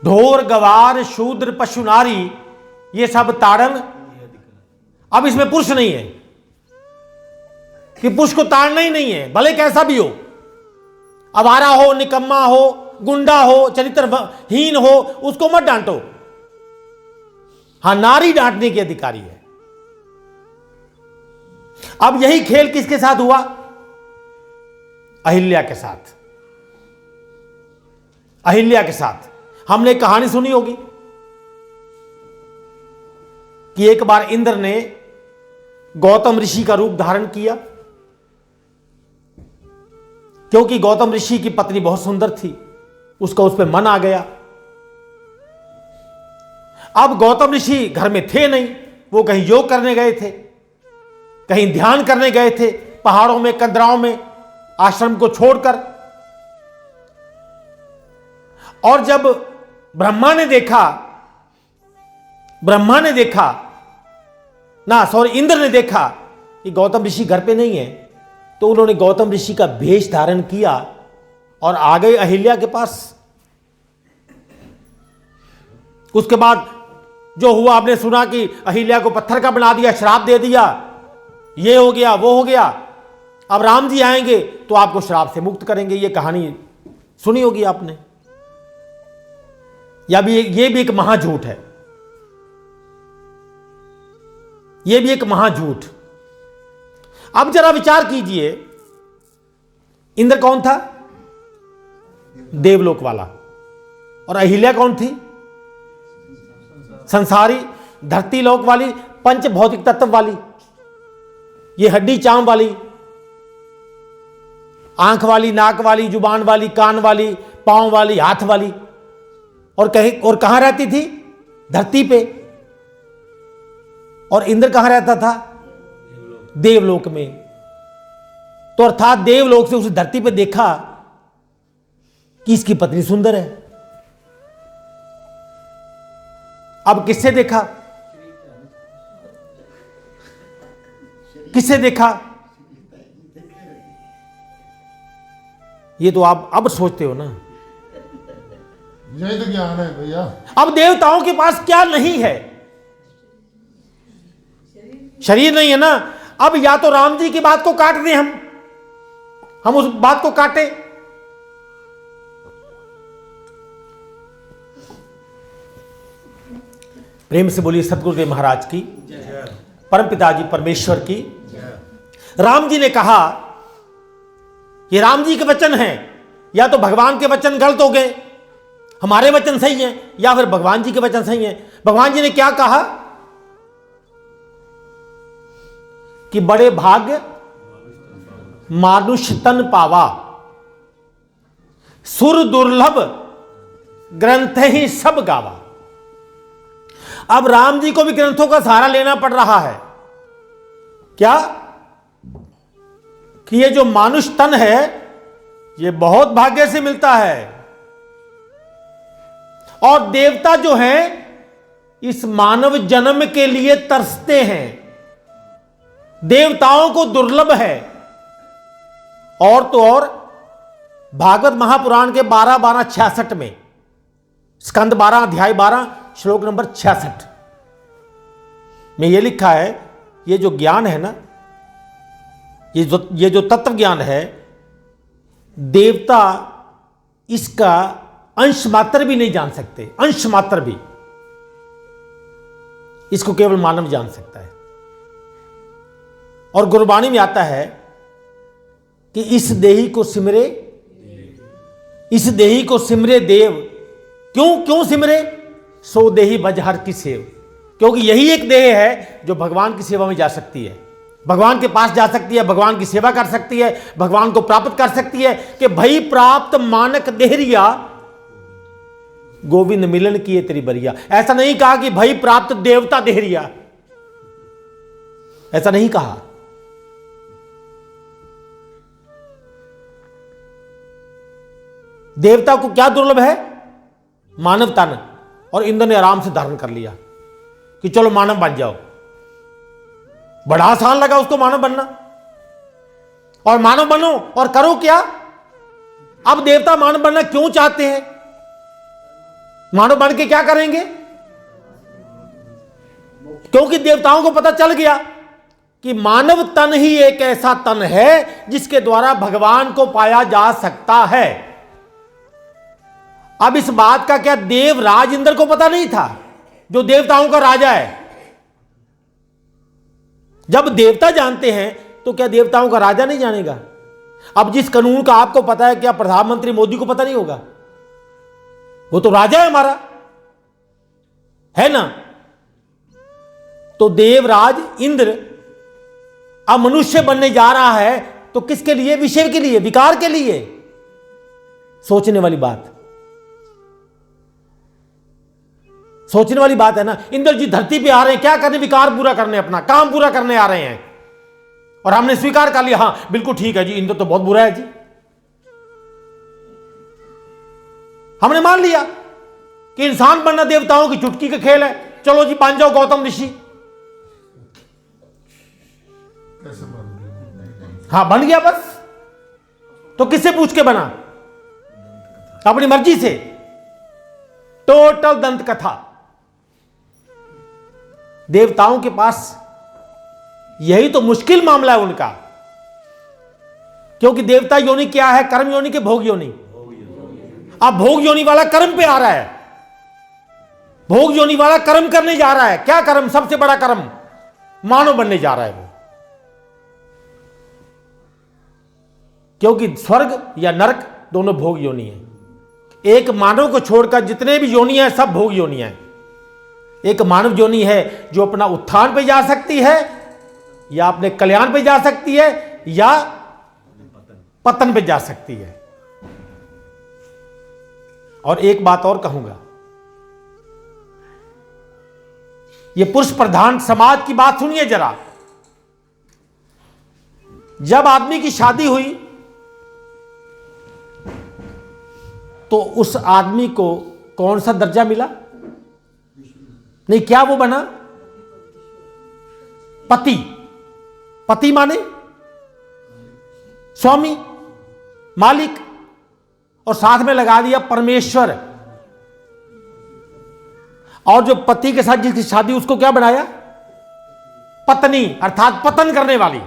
ढोर गवार शूद्र पशु नारी, ये सब ताड़न। अब इसमें पुरुष नहीं है कि पुरुष को ताड़ना ही नहीं है, भले कैसा भी हो, आवारा हो, निकम्मा हो, गुंडा हो, चरित्रहीन हो, उसको मत डांटो। हां, नारी डांटने की अधिकारी है। अब यही खेल किसके साथ हुआ? अहिल्या के साथ। अहिल्या के साथ हमने कहानी सुनी होगी कि एक बार इंद्र ने गौतम ऋषि का रूप धारण किया, क्योंकि गौतम ऋषि की पत्नी बहुत सुंदर थी, उसका उस पर मन आ गया। अब गौतम ऋषि घर में थे नहीं, वो कहीं योग करने गए थे, कहीं ध्यान करने गए थे, पहाड़ों में, कंदराओं में, आश्रम को छोड़कर। और जब ब्रह्मा ने देखा इंद्र ने देखा कि गौतम ऋषि घर पे नहीं है, तो उन्होंने गौतम ऋषि का भेष धारण किया और आ गए अहिल्या के पास। उसके बाद जो हुआ आपने सुना कि अहिल्या को पत्थर का बना दिया, श्राप दे दिया, ये हो गया, वो हो गया। अब राम जी आएंगे तो आपको श्राप से मुक्त करेंगे, ये कहानी सुनी होगी आपने। या भी ये भी एक महाझूठ है, ये भी एक महाझूठ। अब जरा विचार कीजिए, इंद्र कौन था? देवलोक वाला। और अहिल्या कौन थी? संसारी, धरती लोक वाली, पंच भौतिक तत्व वाली, ये हड्डी चाम वाली, आंख वाली, नाक वाली, जुबान वाली, कान वाली, पांव वाली, हाथ वाली। और कहां रहती थी? धरती पे। और इंद्र कहां रहता था? देवलोक में। तो अर्थात देवलोक से उस धरती पे देखा कि इसकी पत्नी सुंदर है। अब किससे देखा? किससे देखा? ये तो आप अब सोचते हो ना, यही तो ज्ञान है भैया। अब देवताओं के पास क्या नहीं है? शरीर नहीं है ना। अब या तो राम जी की बात को काट दें, हम उस बात को काटे। प्रेम से बोलिए सतगुरुदेव महाराज की, परम पिताजी परमेश्वर की। राम जी ने कहा, ये राम जी के वचन हैं, या तो भगवान के वचन गलत हो गए, हमारे वचन सही हैं, या फिर भगवान जी के वचन सही हैं। भगवान जी ने क्या कहा कि बड़े भाग्य मानुष तन पावा, सुर दुर्लभ ग्रंथ ही सब गावा। अब राम जी को भी ग्रंथों का सहारा लेना पड़ रहा है। क्या? कि ये जो मानुष तन है, ये बहुत भाग्य से मिलता है। और देवता जो हैं, इस मानव जन्म के लिए तरसते हैं। देवताओं को दुर्लभ है। और तो और भागवत महापुराण के 12-12-66 में, स्कंद 12 अध्याय 12 श्लोक नंबर 66 में यह लिखा है, ये जो ज्ञान है ना, ये जो तत्व ज्ञान है, देवता इसका अंश मात्र भी नहीं जान सकते, अंश मात्र भी। इसको केवल मानव जान सकता है। और गुरबाणी में आता है कि इस देही को सिमरे, इस देही को सिमरे देव। क्यों सिमरे? सो देही बज हर की सेव। क्योंकि यही एक देह है जो भगवान की सेवा में जा सकती है, भगवान के पास जा सकती है, भगवान की सेवा कर सकती है, भगवान को प्राप्त कर सकती है। कि भई प्राप्त मानक देहरिया, गोविंद मिलन किए तेरी बरिया। ऐसा नहीं कहा कि भई प्राप्त देवता देहरिया, ऐसा नहीं कहा। देवता को क्या दुर्लभ है? मानव तन। और इंद्र ने आराम से धारण कर लिया कि चलो मानव बन जाओ। बड़ा आसान लगा उसको मानव बनना। और मानव बनो और करो क्या? अब देवता मानव बनना क्यों चाहते हैं? मानव बन के क्या करेंगे? क्योंकि देवताओं को पता चल गया कि मानव तन ही एक ऐसा तन है जिसके द्वारा भगवान को पाया जा सकता है। अब इस बात का क्या देवराज इंद्र को पता नहीं था, जो देवताओं का राजा है? जब देवता जानते हैं तो क्या देवताओं का राजा नहीं जानेगा? अब जिस कानून का आपको पता है, क्या प्रधानमंत्री मोदी को पता नहीं होगा? वो तो राजा है हमारा, है ना? तो देवराज इंद्र अब मनुष्य बनने जा रहा है, तो किसके लिए? विषय के लिए, विकार के लिए। सोचने वाली बात, सोचने वाली बात है ना। इंद्र जी धरती पे आ रहे हैं क्या करने? विकार पूरा करने, अपना काम पूरा करने आ रहे हैं। और हमने स्वीकार कर लिया, हां बिल्कुल ठीक है जी, इंद्र तो बहुत बुरा है जी। हमने मान लिया कि इंसान बनना देवताओं की चुटकी का खेल है। चलो जी बन जाओ गौतम ऋषि। हाँ बन गया बस। तो किससे पूछ के बना? अपनी मर्जी से। टोटल दंत कथा। देवताओं के पास यही तो मुश्किल मामला है उनका। क्योंकि देवता योनि क्या है? कर्म योनि के भोग योनि? अब भोग योनि वाला कर्म पे आ रहा है। भोग योनि वाला कर्म करने जा रहा है। क्या कर्म? सबसे बड़ा कर्म, मानव बनने जा रहा है वो। क्योंकि स्वर्ग या नरक दोनों भोग योनि है। एक मानव को छोड़कर जितने भी योनियां हैं सब भोग योनियां हैं। एक मानव योनि है जो अपना उत्थान पे जा सकती है, या अपने कल्याण पे जा सकती है, या पतन पे जा सकती है। और एक बात और कहूंगा, यह पुरुष प्रधान समाज की बात सुनिए जरा। जब आदमी की शादी हुई तो उस आदमी को कौन सा दर्जा मिला? नहीं, क्या वो बना? पति। पति माने स्वामी, मालिक, और साथ में लगा दिया परमेश्वर। और जो पति के साथ जिसकी शादी, उसको क्या बनाया? पत्नी, अर्थात पतन करने वाली।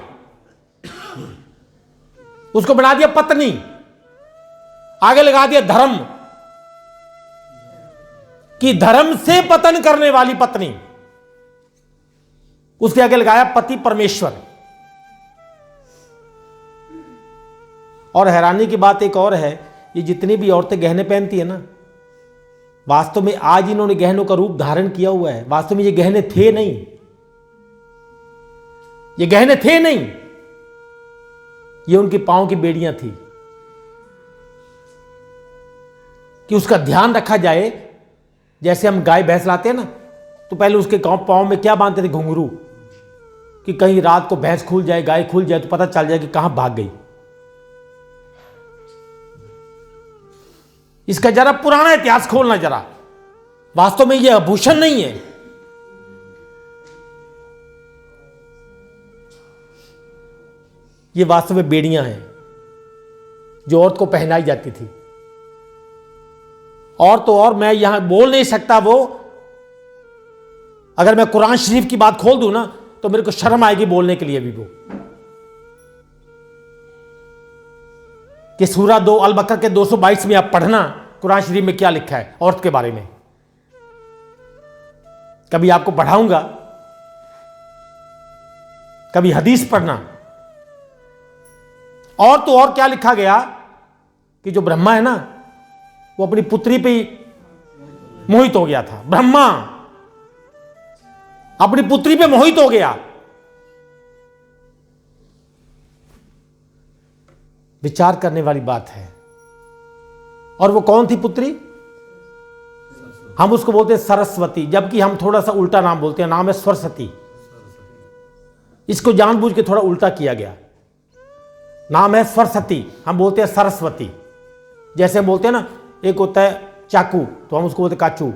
उसको बना दिया पत्नी। आगे लगा दिया धर्म, कि धर्म से पतन करने वाली पत्नी। उसके आगे लगाया पति परमेश्वर। और हैरानी की बात एक और है, ये जितनी भी औरतें गहने पहनती है ना, वास्तव में आज इन्होंने गहनों का रूप धारण किया हुआ है। वास्तव में ये गहने थे नहीं, ये गहने थे नहीं, ये उनके पांव की बेड़ियां थी। कि उसका ध्यान रखा जाए। जैसे हम गाय भैंस लाते हैं ना, तो पहले उसके पांव में क्या बांधते थे? घुंघरू। कि कहीं रात को भैंस खुल जाए, गाय खुल जाए, तो पता चल जाए कि कहां भाग गई। इसका जरा पुराना इतिहास खोलना जरा। वास्तव में यह आभूषण नहीं है, ये वास्तव में बेड़ियां हैं। जो औरत को पहनाई जाती थी। और तो और मैं यहां बोल नहीं सकता वो, अगर मैं कुरान शरीफ की बात खोल दूं ना तो मेरे को शर्म आएगी बोलने के लिए भी वो, कि सूरा 2 अल बकरा के 222 में आप पढ़ना कुरान शरीफ में क्या लिखा है औरत के बारे में। कभी आपको पढ़ाऊंगा, कभी हदीस पढ़ना। और तो और क्या लिखा गया कि जो ब्रह्मा है ना वो अपनी पुत्री पे मोहित हो गया था। ब्रह्मा अपनी पुत्री पे मोहित हो गया। विचार करने वाली बात है। और वो कौन थी पुत्री? हम उसको बोलते हैं सरस्वती, जबकि हम थोड़ा सा उल्टा नाम बोलते हैं, नाम है सरस्वती। इसको जानबूझ के थोड़ा उल्टा किया गया, नाम है सरस्वती, हम बोलते हैं सरस्वती। जैसे बोलते हैं ना, एक होता है चाकू तो हम उसको बोलते काचू,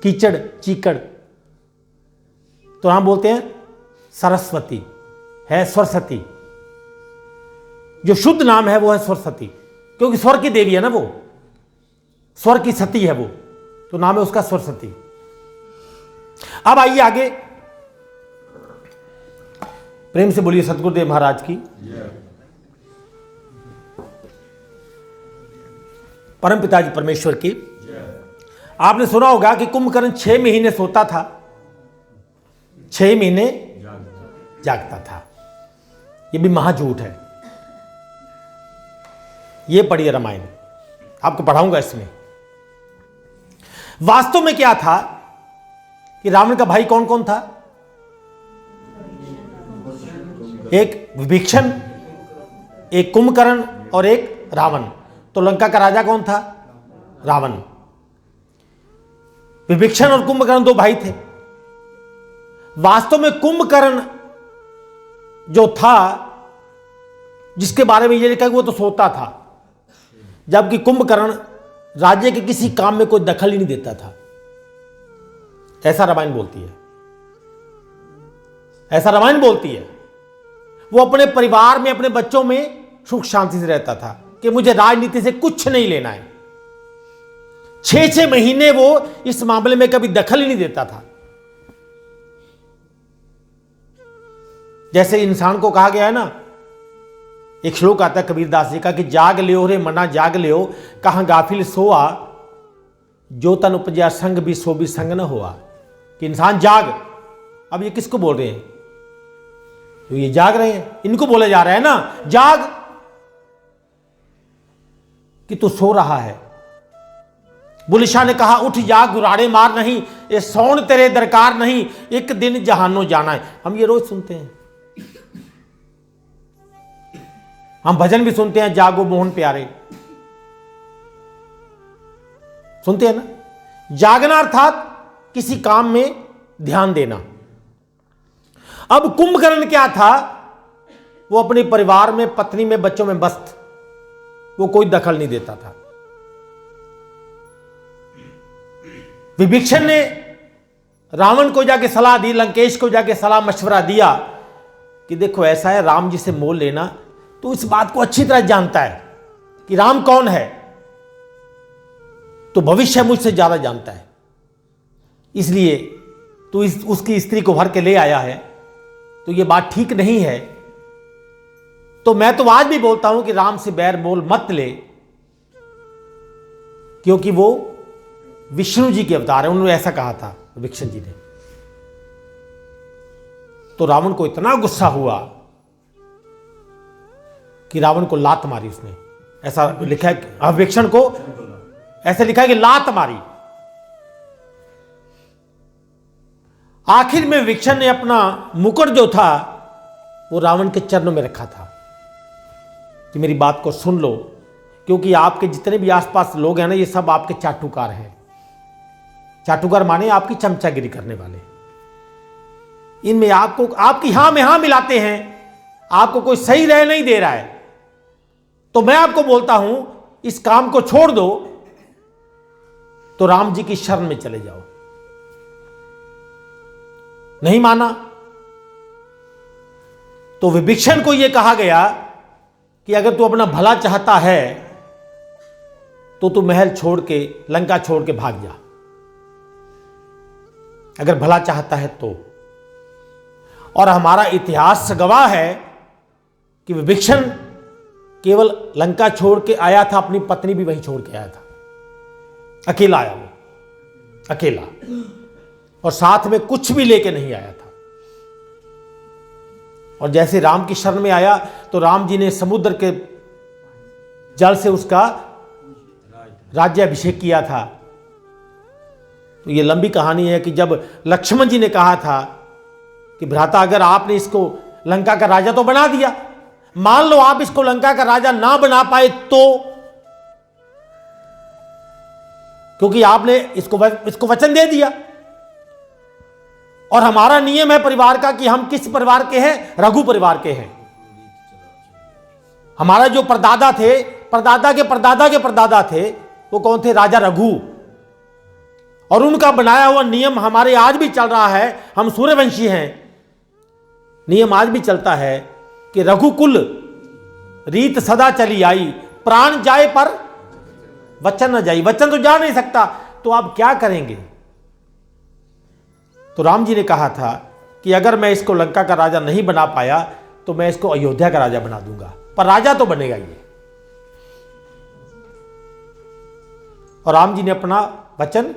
कीचड़ चीकड़ तो हम बोलते हैं सरस्वती, है सरस्वती। जो शुद्ध नाम है वो है सरस्वती, क्योंकि स्वर की देवी है ना वो, स्वर की सती है वो, तो नाम है उसका सरस्वती। अब आइए आगे, प्रेम से बोलिए सतगुरुदेव महाराज की। परम पिताजी परमेश्वर की। आपने सुना होगा कि कुंभकर्ण 6 महीने सोता था, 6 महीने जागता था। यह भी महाझूठ है। यह पढ़िए रामायण, आपको पढ़ाऊंगा इसमें। वास्तव में क्या था कि रावण का भाई कौन कौन था? एक विभीषण, एक कुंभकर्ण और एक रावण। तो लंका का राजा कौन था? रावण। विभीषण और कुंभकर्ण 2 भाई थे। वास्तव में कुंभकर्ण जो था, जिसके बारे में यह लिखा कि वो तो सोता था, जबकि कुंभकर्ण राज्य के किसी काम में कोई दखल ही नहीं देता था। ऐसा रामायण बोलती है, ऐसा रामायण बोलती है। वो अपने परिवार में, अपने बच्चों में सुख शांति से रहता था कि मुझे राजनीति से कुछ नहीं लेना है। 6 महीने वो इस मामले में कभी दखल ही नहीं देता था। जैसे इंसान को कहा गया है ना, एक श्लोक आता है कबीरदास जी का कि जाग लियो रे मना जाग लियो, कहां गाफिल सोआ, जो तन उपजा संग भी सो भी संग न हुआ। कि इंसान जाग। अब ये किसको बोल रहे हैं? तो ये जाग रहे हैं, इनको बोला जा रहा है ना, जाग कि तू सो रहा है। बुलिशा ने कहा उठ जाग गुराड़े मार नहीं, ये सौन तेरे दरकार नहीं, एक दिन जहानो जाना है। हम ये रोज सुनते हैं, हम भजन भी सुनते हैं, जागो मोहन प्यारे, सुनते हैं ना। जागना अर्थात किसी काम में ध्यान देना। अब कुंभकर्ण क्या था? वो अपने परिवार में, पत्नी में, बच्चों में मस्त, वो कोई दखल नहीं देता था। विभीषण ने रावण को जाके सलाह दी, लंकेश को जाके सलाह मशवरा दिया कि देखो ऐसा है, राम जी से मोल लेना। तो इस बात को अच्छी तरह जानता है कि राम कौन है, तो भविष्य मुझसे ज्यादा जानता है, इसलिए तू उसकी स्त्री को भर के ले आया है, तो यह बात ठीक नहीं है। तो मैं तो आज भी बोलता हूं कि राम से बैर मोल मत ले, क्योंकि वो विष्णु जी के अवतार है। उन्होंने ऐसा कहा था विभीषण जी ने। तो रावण को इतना गुस्सा हुआ कि रावण को लात मारी उसने। ऐसा लिखा है, विभीषण को ऐसे लिखा है कि लात मारी। आखिर में विभीषण ने अपना मुकुट जो था वो रावण के चरणों में रखा था कि मेरी बात को सुन लो, क्योंकि आपके जितने भी आसपास लोग हैं ना, ये सब आपके चाटुकार हैं। चाटुकार माने आपकी चमचागिरी करने वाले। इनमें आपको, आपकी हां में हां मिलाते हैं, आपको कोई सही राय नहीं दे रहा है। तो मैं आपको बोलता हूं इस काम को छोड़ दो, तो राम जी की शरण में चले जाओ। नहीं माना तो विभीषण को यह कहा गया कि अगर तू अपना भला चाहता है तो तू महल छोड़ के, लंका छोड़ के भाग जा, अगर भला चाहता है तो। और हमारा इतिहास गवाह है कि विभीषण केवल लंका छोड़ के आया था, अपनी पत्नी भी वहीं छोड़ के आया था, अकेला आया वो, अकेला, और साथ में कुछ भी लेके नहीं आया था। और जैसे राम की शरण में आया तो राम जी ने समुद्र के जल से उसका राज्याभिषेक किया था। तो ये लंबी कहानी है कि जब लक्ष्मण जी ने कहा था कि भ्राता अगर आपने इसको लंका का राजा तो बना दिया, मान लो आप इसको लंका का राजा ना बना पाए तो, क्योंकि आपने इसको वचन दे दिया, और हमारा नियम है परिवार का कि हम किस परिवार के हैं, रघु परिवार के हैं। हमारा जो परदादा थे, परदादा के परदादा के परदादा थे, वो कौन थे, राजा रघु। और उनका बनाया हुआ नियम हमारे आज भी चल रहा है, हम सूर्यवंशी हैं, नियम आज भी चलता है कि रघुकुल रीत सदा चली आई, प्राण जाए पर वचन न जाए। वचन तो जा नहीं सकता, तो आप क्या करेंगे। तो राम जी ने कहा था कि अगर मैं इसको लंका का राजा नहीं बना पाया तो मैं इसको अयोध्या का राजा बना दूंगा, पर राजा तो बनेगा ये। और राम जी ने अपना वचन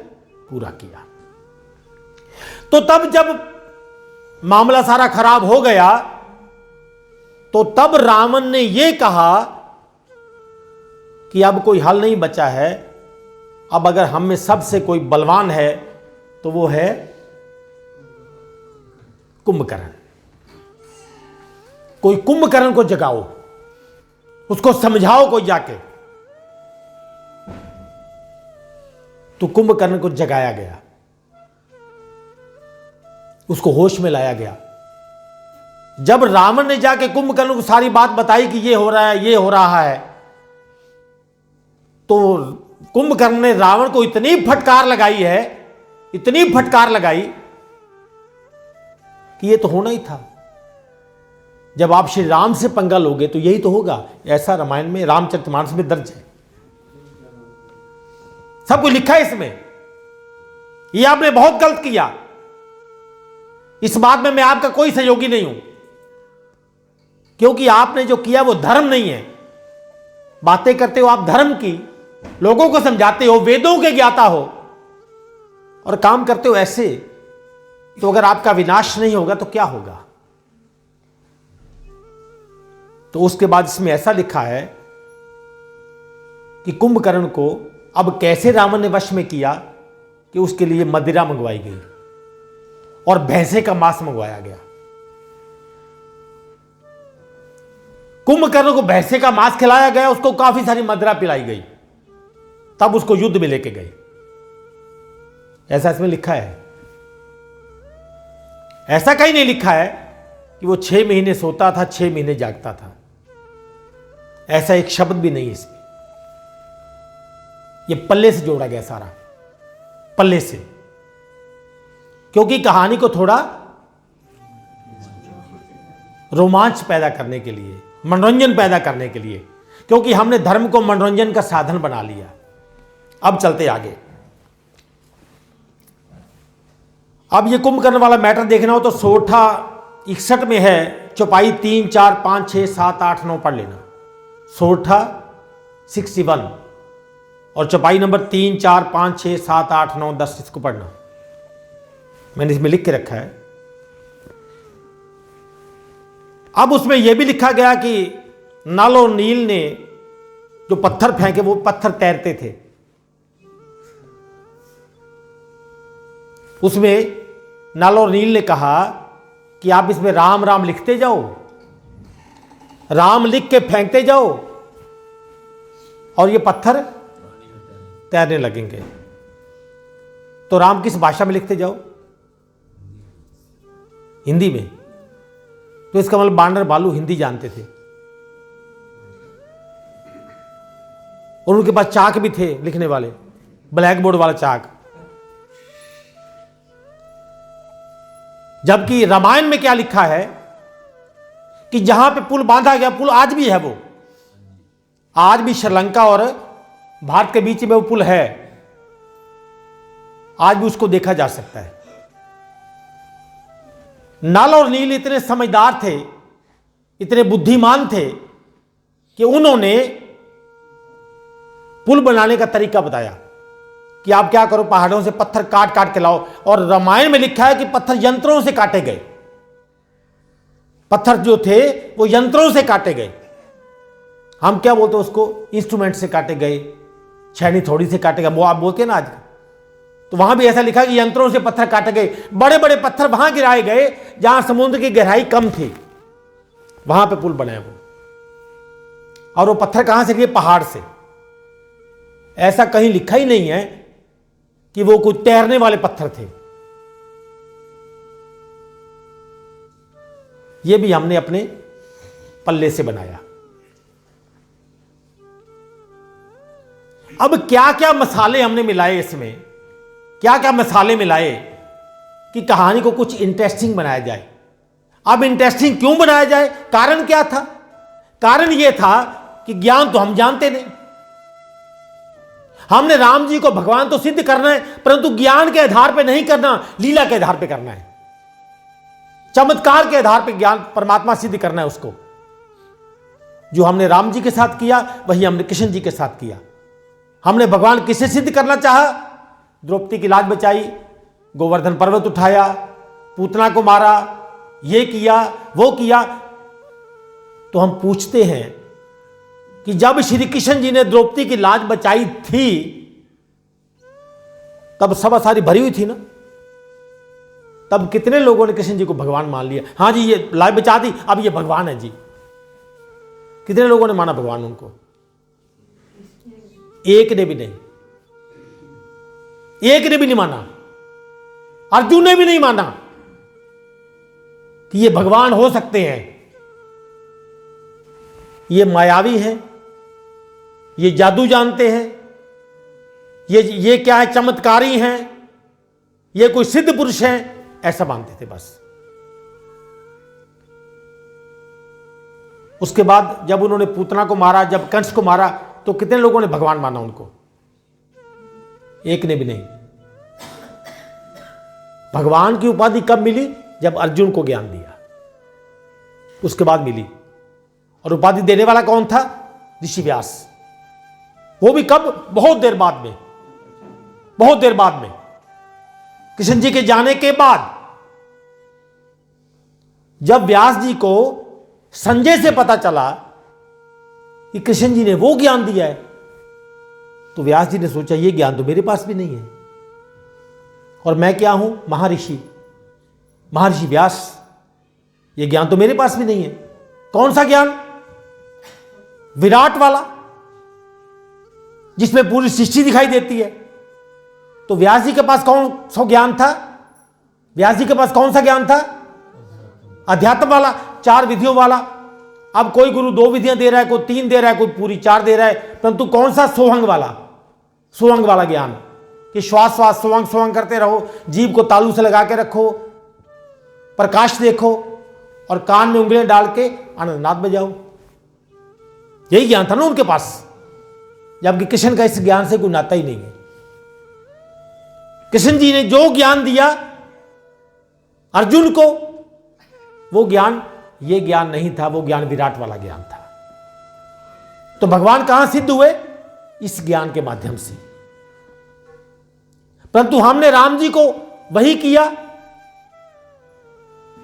पूरा किया। तो तब जब मामला सारा खराब हो गया तो तब रावण ने यह कहा कि अब कोई हल नहीं बचा है, अब अगर हम में सबसे कोई बलवान है तो वो है कुंभकर्ण। कोई कुंभकर्ण को जगाओ, उसको समझाओ कोई जाके। तो कुंभकर्ण को जगाया गया, उसको होश में लाया गया। जब रावण ने जाके कुंभकर्ण को सारी बात बताई कि ये हो रहा है, ये हो रहा है, तो कुंभकर्ण ने रावण को इतनी फटकार लगाई है, इतनी फटकार लगाई कि ये तो होना ही था। जब आप श्री राम से पंगा लोगे तो यही तो होगा। ऐसा रामायण में, रामचरितमानस में दर्ज है, सब कुछ लिखा है इसमें। ये आपने बहुत गलत किया, इस बात में मैं आपका कोई सहयोगी नहीं हूं, क्योंकि आपने जो किया वो धर्म नहीं है। बातें करते हो आप धर्म की, लोगों को समझाते हो, वेदों के ज्ञाता हो, और काम करते हो ऐसे। तो अगर आपका विनाश नहीं होगा तो क्या होगा। तो उसके बाद इसमें ऐसा लिखा है कि कुंभकर्ण को अब कैसे रावण ने वश में किया कि उसके लिए मदिरा मंगवाई गई और भैंसे का मांस मंगवाया गया। कुंभकर्ण को भैंसे का मांस खिलाया गया, उसको काफी सारी मदिरा पिलाई गई, तब उसको युद्ध में लेके गए। ऐसा इसमें लिखा है। ऐसा कहीं नहीं लिखा है कि वो 6 महीने सोता था, 6 महीने जागता था। ऐसा एक शब्द भी नहीं इसमें। ये पल्ले से जोड़ा गया सारा, पल्ले से, क्योंकि कहानी को थोड़ा रोमांच पैदा करने के लिए, मनोरंजन पैदा करने के लिए, क्योंकि हमने धर्म को मनोरंजन का साधन बना लिया। अब चलते आगे। अब ये कुंभकर्ण वाला मैटर देखना हो तो सोठा 61 में है, चौपाई 3, 4, 5, 6, 7, 8, 9 पढ़ लेना। सोठा 61 और चौपाई नंबर 3, 4, 5, 6, 7, 8, 9, 10 इसको पढ़ना, मैंने इसमें लिख के रखा है। अब उसमें यह भी लिखा गया कि नल और नील ने जो पत्थर फेंके वो पत्थर तैरते थे। उसमें नल और नील ने कहा कि आप इसमें राम राम लिखते जाओ, राम लिख के फेंकते जाओ और ये पत्थर तैरने लगेंगे। तो राम किस भाषा में लिखते जाओ? हिंदी में। तो इसका मतलब बांदर बालू हिंदी जानते थे, और उनके पास चाक भी थे लिखने वाले, ब्लैक बोर्ड वाला चाक। जबकि रामायण में क्या लिखा है कि जहां पे पुल बांधा गया, पुल आज भी है वो, आज भी श्रीलंका और भारत के बीच में वो पुल है, आज भी उसको देखा जा सकता है। नल और नील इतने समझदार थे, इतने बुद्धिमान थे कि उन्होंने पुल बनाने का तरीका बताया कि आप क्या करो, पहाड़ों से पत्थर काट काट के लाओ। और रामायण में लिखा है कि पत्थर यंत्रों से काटे गए, पत्थर जो थे वो यंत्रों से काटे गए। हम क्या बोलते हैं उसको, इंस्ट्रूमेंट से काटे गए, छैनी थोड़ी से काटे गए, वो आप बोलते हैं ना आज। तो वहां भी ऐसा लिखा है कि यंत्रों से पत्थर काटे गए। बड़े बड़े पत्थर वहां गिराए गए जहां समुद्र की गहराई कम थी, वहां पे पुल बनाया वो। और वो पत्थर कहां से गिरे? पहाड़ से। ऐसा कहीं लिखा ही नहीं है कि वो कुछ तैरने वाले पत्थर थे। ये भी हमने अपने पल्ले से बनाया। अब क्या क्या मसाले हमने मिलाए इसमें, क्या क्या मसाले मिलाए कि कहानी को कुछ इंटरेस्टिंग बनाया जाए। अब इंटरेस्टिंग क्यों बनाया जाए? कारण क्या था? कारण यह था कि ज्ञान तो हम जानते नहीं। हमने राम जी को भगवान तो सिद्ध करना है, परंतु ज्ञान के आधार पर नहीं करना, लीला के आधार पर करना है, चमत्कार के आधार पर ज्ञान परमात्मा सिद्ध करना है उसको। जो हमने राम जी के साथ किया वही हमने कृष्ण जी के साथ किया। हमने भगवान किसे सिद्ध करना चाहा? द्रौपदी की लाज बचाई, गोवर्धन पर्वत उठाया, पूतना को मारा, ये किया वो किया। तो हम पूछते हैं कि जब श्री कृष्ण जी ने द्रौपदी की लाज बचाई थी तब सभा सारी भरी हुई थी ना। तब कितने लोगों ने कृष्ण जी को भगवान मान लिया? हाँ जी, ये लाज बचा दी, अब ये भगवान है जी। कितने लोगों ने माना भगवान उनको? एक ने भी नहीं, एक ने भी नहीं माना। अर्जुन ने भी नहीं माना कि ये भगवान हो सकते हैं। ये मायावी हैं, ये जादू जानते हैं, ये क्या है, चमत्कारी हैं, ये कोई सिद्ध पुरुष हैं, ऐसा मानते थे बस। उसके बाद जब उन्होंने पूतना को मारा, जब कंस को मारा, तो कितने लोगों ने भगवान माना उनको? एक ने भी नहीं। भगवान की उपाधि कब मिली? जब अर्जुन को ज्ञान दिया, उसके बाद मिली। और उपाधि देने वाला कौन था? ऋषि व्यास। वो भी कब? बहुत देर बाद में, बहुत देर बाद में, कृष्ण जी के जाने के बाद। जब व्यास जी को संजय से पता चला कि कृष्ण जी ने वो ज्ञान दिया है, तो व्यास जी ने सोचा ये ज्ञान तो मेरे पास भी नहीं है, और मैं क्या हूं? महर्षि, महर्षि व्यास। ये ज्ञान तो मेरे पास भी नहीं है। कौन सा ज्ञान? विराट वाला, जिसमें पूरी सृष्टि दिखाई देती है। तो व्यास जी के पास कौन सा ज्ञान था? व्यास जी के पास कौन सा ज्ञान था? अध्यात्म वाला, 4 विधियों वाला। अब कोई गुरु 2 विधियां दे रहा है, कोई 3 दे रहा है, कोई पूरी 4 दे रहा है, परंतु कौन सा? सोहंग वाला, सोहंग वाला ज्ञान कि श्वास श्वास सोहंग सोहंग करते रहो, जीभ को तालू से लगा के रखो, प्रकाश देखो और कान में उंगलियां डाल के आनंदनाद बजाओ। यही ज्ञान था ना उनके पास, जबकि कृष्ण का इस ज्ञान से कोई नाता ही नहीं है। कृष्ण जी ने जो ज्ञान दिया अर्जुन को, वो ज्ञान, ये ज्ञान नहीं था, वो ज्ञान विराट वाला ज्ञान था। तो भगवान कहां सिद्ध हुए? इस ज्ञान के माध्यम से। परंतु हमने राम जी को वही किया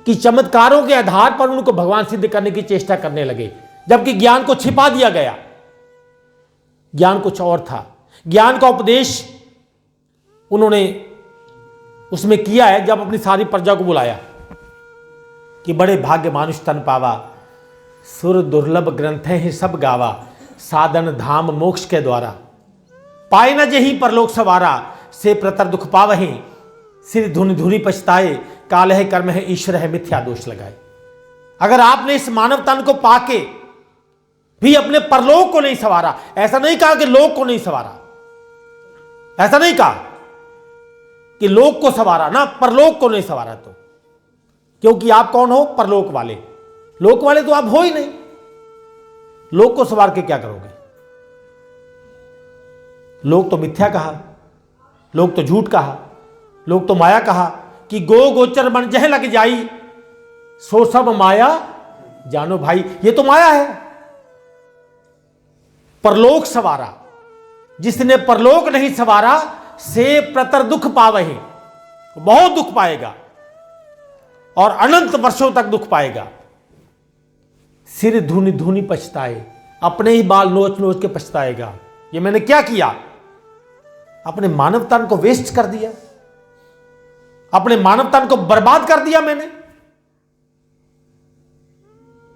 कि चमत्कारों के आधार पर उनको भगवान सिद्ध करने की चेष्टा करने लगे, जबकि ज्ञान को छिपा दिया गया। ज्ञान कुछ और था। ज्ञान का उपदेश उन्होंने उसमें किया है जब अपनी सारी प्रजा को बुलाया कि बड़े भाग्य मानुष तन पावा, सुर दुर्लभ ग्रंथ ही सब गावा, साधन धाम मोक्ष के द्वारा, पाए न जही परलोक सवारा, से प्रतर दुख पावही, सिर धुनि धुनि पछताए, काल है कर्म है ईश्वर है मिथ्या दोष लगाए। अगर आपने इस मानव तन को पाके भी अपने परलोक को नहीं सवारा, ऐसा नहीं कहा कि लोक को नहीं सवारा, ऐसा नहीं कहा कि लोक को सवारा ना, परलोक को नहीं सवारा, तो क्योंकि आप कौन हो? परलोक वाले। लोक वाले तो आप हो ही नहीं, लोक को सवार के क्या करोगे? लोग तो मिथ्या कहा, लोग तो झूठ कहा, लोग तो माया कहा कि गो गोचर मन जह लग जाई, सो सब माया जानो भाई। ये तो माया है। परलोक सवारा, जिसने परलोक नहीं सवारा, से प्रतर दुख पावहि, बहुत दुख पाएगा और अनंत वर्षों तक दुख पाएगा। सिर धूनी धूनी पछताए, अपने ही बाल नोच नोच के पछताएगा। ये मैंने क्या किया? अपने मानव तन को वेस्ट कर दिया, अपने मानव तन को बर्बाद कर दिया मैंने।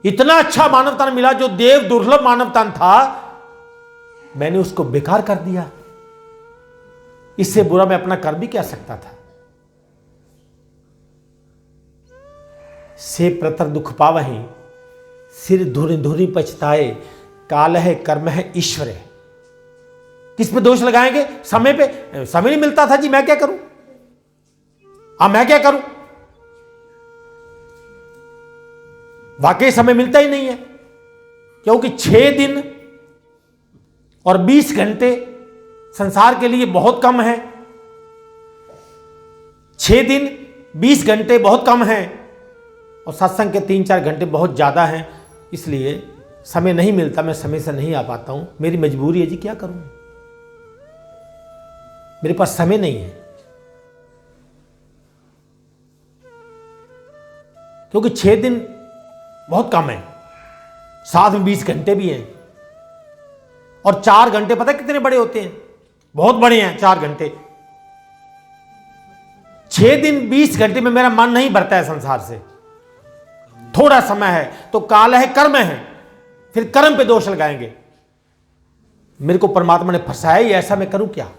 इतना अच्छा मानव तन मिला, जो देव दुर्लभ मानव तन था, मैंने उसको बेकार कर दिया। इससे बुरा मैं अपना कर भी क्या सकता था। से प्रतर दुख पावहि, सिर धुरि धुरि पछताए, काल है कर्म है ईश्वर है। किस पे दोष लगाएंगे? समय पे। समय नहीं मिलता था जी, मैं क्या करूं? मैं क्या करूं? वाकई समय मिलता ही नहीं है, क्योंकि 6 दिन और 20 घंटे संसार के लिए बहुत कम है। 6 दिन 20 घंटे बहुत कम है और सत्संग के 3-4 घंटे बहुत ज़्यादा हैं। इसलिए समय नहीं मिलता, मैं समय से नहीं आ पाता हूं। मेरी मजबूरी है जी, क्या करूं? मेरे पास समय नहीं है, क्योंकि 6 दिन बहुत कम है, साथ में 20 घंटे भी हैं। और 4 घंटे पता है कितने बड़े होते हैं? बहुत बड़े हैं 4 घंटे। 6 दिन 20 घंटे में मेरा मन नहीं भरता है संसार से। थोड़ा समय है तो काल है कर्म है, फिर कर्म पे दोष लगाएंगे। मेरे को परमात्मा ने फंसाया ही ऐसा, मैं करूं क्या?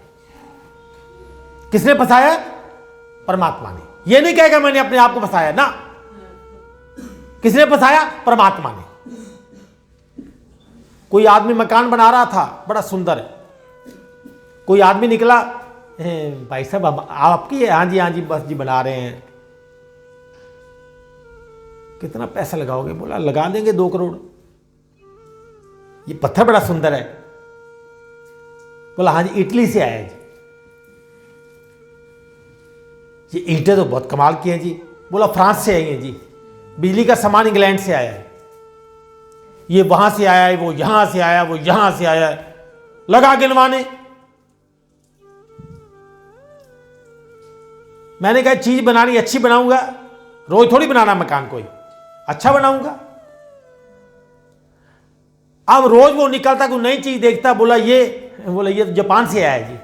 किसने फंसाया? परमात्मा ने। यह नहीं कहेगा मैंने अपने आप को फंसाया ना। किसने फंसाया? परमात्मा ने। कोई आदमी मकान बना रहा था, बड़ा सुंदर है। कोई आदमी निकला, भाई साहब आपकी है? हाँ जी बस जी बना रहे हैं। कितना पैसा लगाओगे? बोला लगा देंगे 2 करोड़। ये पत्थर बड़ा सुंदर है। बोला हाँ जी इटली से आया जी। ये ईंटें तो बहुत कमाल की हैं जी। बोला फ्रांस से आई हैं जी। बिजली का सामान इंग्लैंड से आया है। ये वहां से आया है, वो यहां से आया, वो यहां से आया है। लगा गिनवाने। मैंने कहा चीज बनानी अच्छी बनाऊंगा, रोज थोड़ी बनाना मकान, कोई अच्छा बनाऊंगा। अब रोज वो निकलता कोई नई चीज देखता, बोला ये जापान से आया है जी,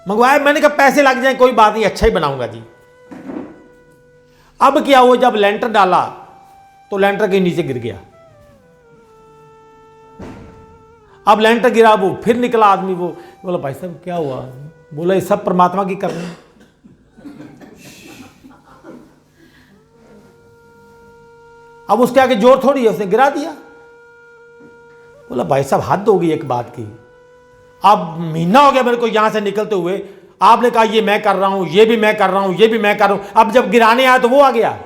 मंगवाया। मैंने कहा पैसे लग जाए कोई बात नहीं, अच्छा ही बनाऊंगा जी। अब क्या हुआ, जब लेंटर डाला तो लेंटर के नीचे गिर गया। अब लेंटर गिरा, वो फिर निकला आदमी। वो बोला भाई साहब क्या हुआ? बोला ये सब परमात्मा की करनी। अब उसके आगे जोर थोड़ी है, उसने गिरा दिया। बोला भाई साहब हद हो गई एक बात की। अब महीना हो गया मेरे को यहां से निकलते हुए, आपने कहा ये मैं कर रहा हूं, ये भी मैं कर रहा हूं, ये भी मैं कर रहा हूं। अब जब गिराने आया तो वो आ गया,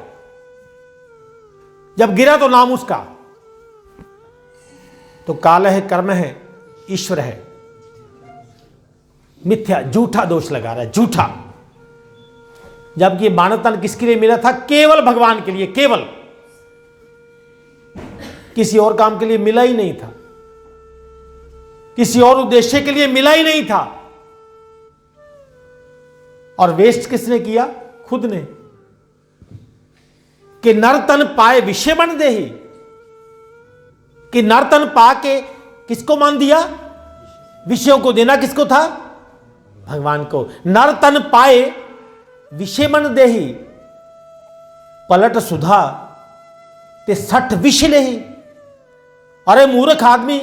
जब गिरा तो नाम उसका। तो काल है कर्म है ईश्वर है। मिथ्या झूठा दोष लगा रहा है, झूठा। जबकि मानव तन किसके लिए मिला था? केवल भगवान के लिए, केवल, किसी और काम के लिए मिला ही नहीं था, किसी और उद्देश्य के लिए मिला ही नहीं था। और वेस्ट किसने किया? खुद ने। कि नरतन पाए विषय बन दे ही, कि नरतन पाके किसको मान दिया? विषयों को देना किसको था? भगवान को। नरतन पाए विषय बन दे ही, पलट सुधा ते 60 विष ले ही। अरे मूर्ख आदमी,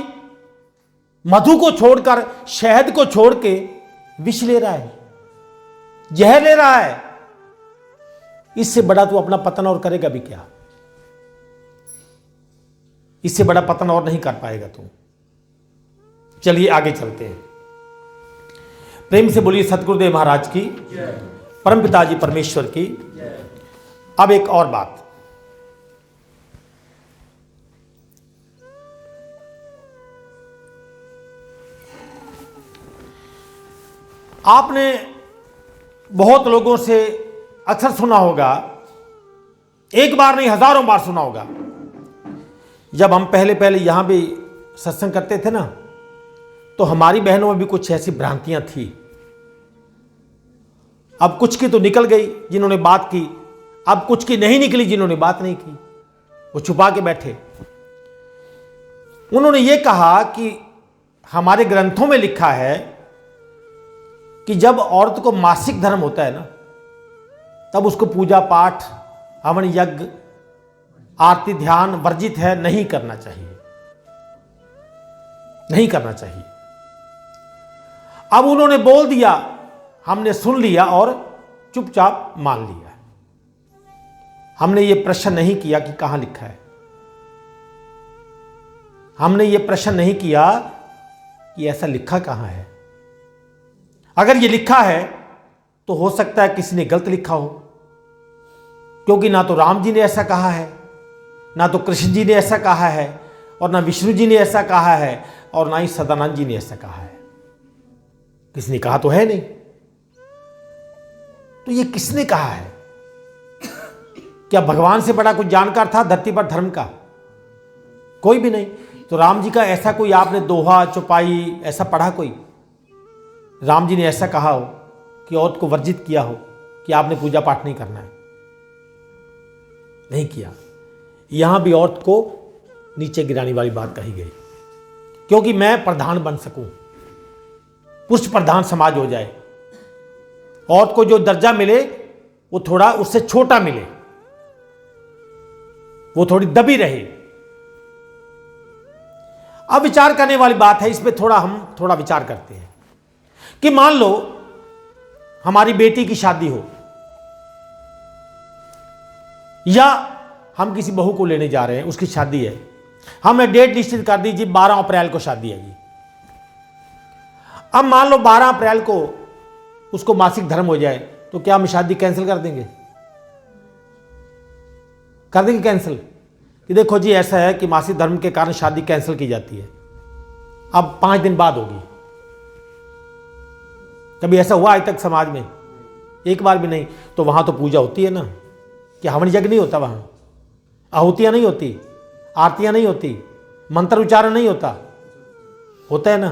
मधु को छोड़कर, शहद को छोड़ के विष ले रहा है, जहर ले रहा है। इससे बड़ा तू अपना पतन और करेगा भी क्या? इससे बड़ा पतन और नहीं कर पाएगा तू। चलिए आगे चलते हैं। प्रेम से बोलिए सतगुरुदेव महाराज की, परम पिताजी परमेश्वर की। अब एक और बात, आपने बहुत लोगों से अक्सर सुना होगा, एक बार नहीं हजारों बार सुना होगा। जब हम पहले पहले यहां भी सत्संग करते थे ना, तो हमारी बहनों में भी कुछ ऐसी भ्रांतियां थी। अब कुछ की तो निकल गई जिन्होंने बात की, अब कुछ की नहीं निकली जिन्होंने बात नहीं की, वो छुपा के बैठे। उन्होंने ये कहा कि हमारे ग्रंथों में लिखा है कि जब औरत को मासिक धर्म होता है ना, तब उसको पूजा पाठ, हवन यज्ञ, आरती ध्यान वर्जित है, नहीं करना चाहिए, नहीं करना चाहिए। अब उन्होंने बोल दिया, हमने सुन लिया और चुपचाप मान लिया। हमने ये प्रश्न नहीं किया कि कहां लिखा है, हमने ये प्रश्न नहीं किया कि ऐसा लिखा कहां है। अगर ये लिखा है तो हो सकता है किसी ने गलत लिखा हो, क्योंकि ना तो राम जी ने ऐसा कहा है, ना तो कृष्ण जी ने ऐसा कहा है, और ना विष्णु जी ने ऐसा कहा है, और ना ही सदानंद जी ने ऐसा कहा है। किसी ने कहा तो है नहीं, तो ये किसने कहा है? क्या भगवान से बड़ा कुछ जानकार था धरती पर धर्म का? कोई भी नहीं। तो राम जी का ऐसा कोई आपने दोहा चौपाई ऐसा पढ़ा कोई? राम जी ने ऐसा कहा हो कि औरत को वर्जित किया हो कि आपने पूजा पाठ नहीं करना है? नहीं किया। यहां भी औरत को नीचे गिराने वाली बात कही गई, क्योंकि मैं प्रधान बन सकूं, पुरुष प्रधान समाज हो जाए, औरत को जो दर्जा मिले वो थोड़ा उससे छोटा मिले, वो थोड़ी दबी रहे। अब विचार करने वाली बात है, इस पे हम थोड़ा विचार करते हैं कि मान लो हमारी बेटी की शादी हो, या हम किसी बहू को लेने जा रहे हैं, उसकी शादी है, हमें डेट निश्चित कर दीजिए 12 अप्रैल को शादी है जी। अब मान लो 12 अप्रैल को उसको मासिक धर्म हो जाए, तो क्या हम शादी कैंसिल कर देंगे? कर देंगे कैंसिल कि देखो जी ऐसा है कि मासिक धर्म के कारण शादी कैंसिल की जाती है, अब 5 दिन बाद होगी। कभी ऐसा हुआ आज तक समाज में? एक बार भी नहीं। तो वहां तो पूजा होती है ना, कि हवन यज्ञ नहीं होता? वहां आहुतियां नहीं होती, आरतियां नहीं होती, मंत्र उच्चारण नहीं होता? होता है ना।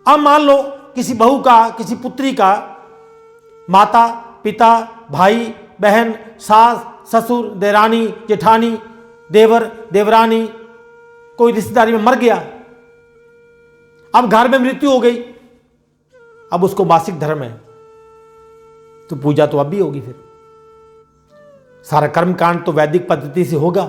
अब मान लो किसी बहू का, किसी पुत्री का माता पिता भाई बहन सास ससुर देरानी जेठानी देवर देवरानी कोई रिश्तेदारी में मर गया, अब घर में मृत्यु हो गई, अब उसको मासिक धर्म है, तो पूजा तो अब भी होगी। फिर सारा कर्म कांड तो वैदिक पद्धति से होगा।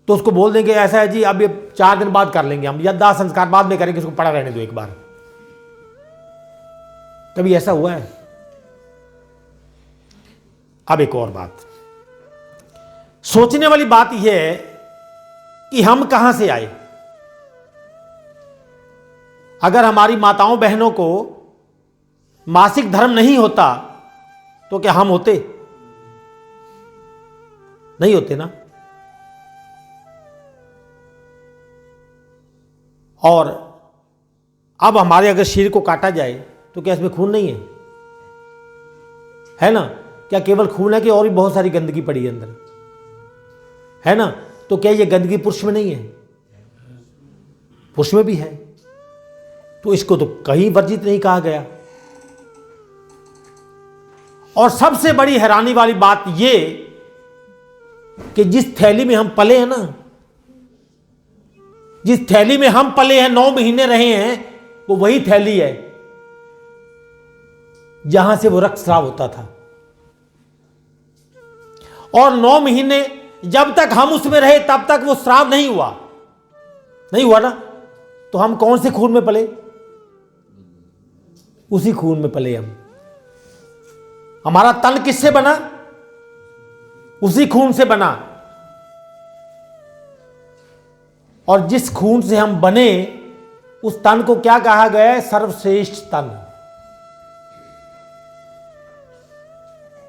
तो उसको बोल देंगे ऐसा है जी, अब ये 4 दिन बाद कर लेंगे हम, या दाह संस्कार बाद में करेंगे, इसको पड़ा रहने दो एक बार। कभी ऐसा हुआ है? अब एक और बात सोचने वाली बात यह है कि हम कहां से आए। अगर हमारी माताओं बहनों को मासिक धर्म नहीं होता तो क्या हम होते? नहीं होते ना। और अब हमारे अगर शरीर को काटा जाए तो क्या इसमें खून नहीं है? है ना? क्या केवल खून है कि और भी बहुत सारी गंदगी पड़ी है अंदर? है ना? तो क्या ये गंदगी पुरुष में नहीं है? पुरुष में भी है। तो इसको तो कहीं वर्जित नहीं कहा गया। और सबसे बड़ी हैरानी वाली बात ये कि जिस थैली में हम पले हैं ना, जिस थैली में हम पले हैं, 9 महीने रहे हैं, वो वही थैली है जहां से वो रक्तस्राव होता था। और 9 महीने जब तक हम उसमें रहे तब तक वो स्राव नहीं हुआ। नहीं हुआ ना? तो हम कौन से खून में पले? उसी खून में पले हम। हमारा तन किससे बना? उसी खून से बना। और जिस खून से हम बने उस तन को क्या कहा गया है? सर्वश्रेष्ठ तन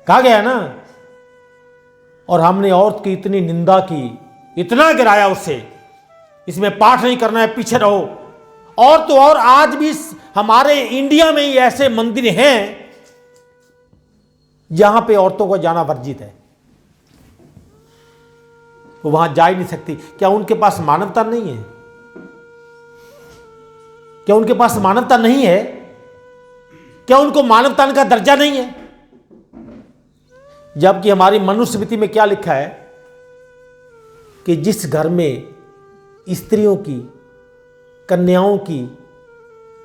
कहा गया ना। और हमने औरत की इतनी निंदा की, इतना गिराया उससे, इसमें पाठ नहीं करना है, पीछे रहो, और तो और आज भी हमारे इंडिया में ही ऐसे मंदिर हैं जहां पे औरतों को जाना वर्जित है, वो वहां जा ही नहीं सकती। क्या उनके पास मानवता नहीं है? क्या उनके पास मानवता नहीं है? क्या उनको मानवता का दर्जा नहीं है? जबकि हमारी मनुस्मृति में क्या लिखा है कि जिस घर में स्त्रियों की, कन्याओं की,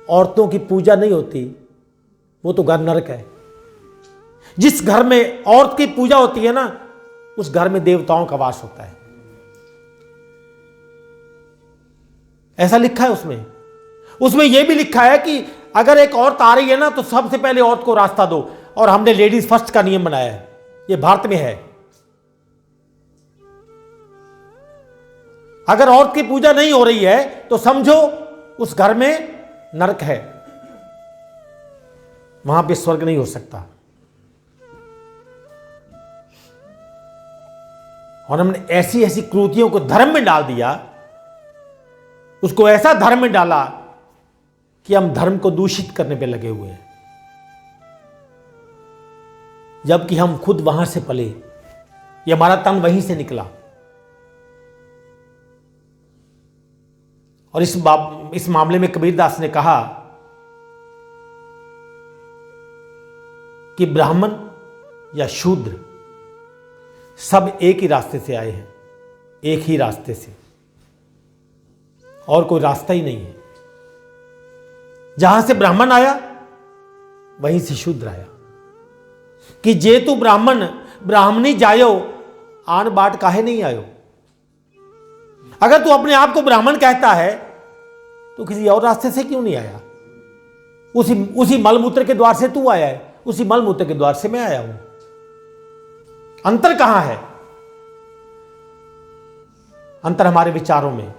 औरतों की पूजा नहीं होती वो तो घर नरक है। जिस घर में औरत की पूजा होती है ना, उस घर में देवताओं का वास होता है। ऐसा लिखा है उसमें। उसमें यह भी लिखा है कि अगर एक औरत आ रही है ना, तो सबसे पहले औरत को रास्ता दो। और हमने लेडीज फर्स्ट का नियम बनाया है, यह भारत में है। अगर औरत की पूजा नहीं हो रही है तो समझो उस घर में नरक है, वहां पे स्वर्ग नहीं हो सकता। और हमने ऐसी ऐसी क्रूतियों को धर्म में डाल दिया, उसको ऐसा धर्म में डाला कि हम धर्म को दूषित करने पे लगे हुए हैं, जबकि हम खुद वहां से पले, ये हमारा तन वहीं से निकला। और इस मामले में कबीरदास ने कहा कि ब्राह्मण या शूद्र सब एक ही रास्ते से आए हैं, एक ही रास्ते से, और कोई रास्ता ही नहीं है। जहां से ब्राह्मण आया वहीं से शूद्र आया। कि जे तू ब्राह्मण ब्राह्मणी जायो, आन बाट काहे नहीं आयो। अगर तू अपने आप को ब्राह्मण कहता है तो किसी और रास्ते से क्यों नहीं आया? उसी मलमूत्र के द्वार से तू आया है, उसी मलमूत्र के द्वार से मैं आया हूं। अंतर कहां है? अंतर हमारे विचारों में।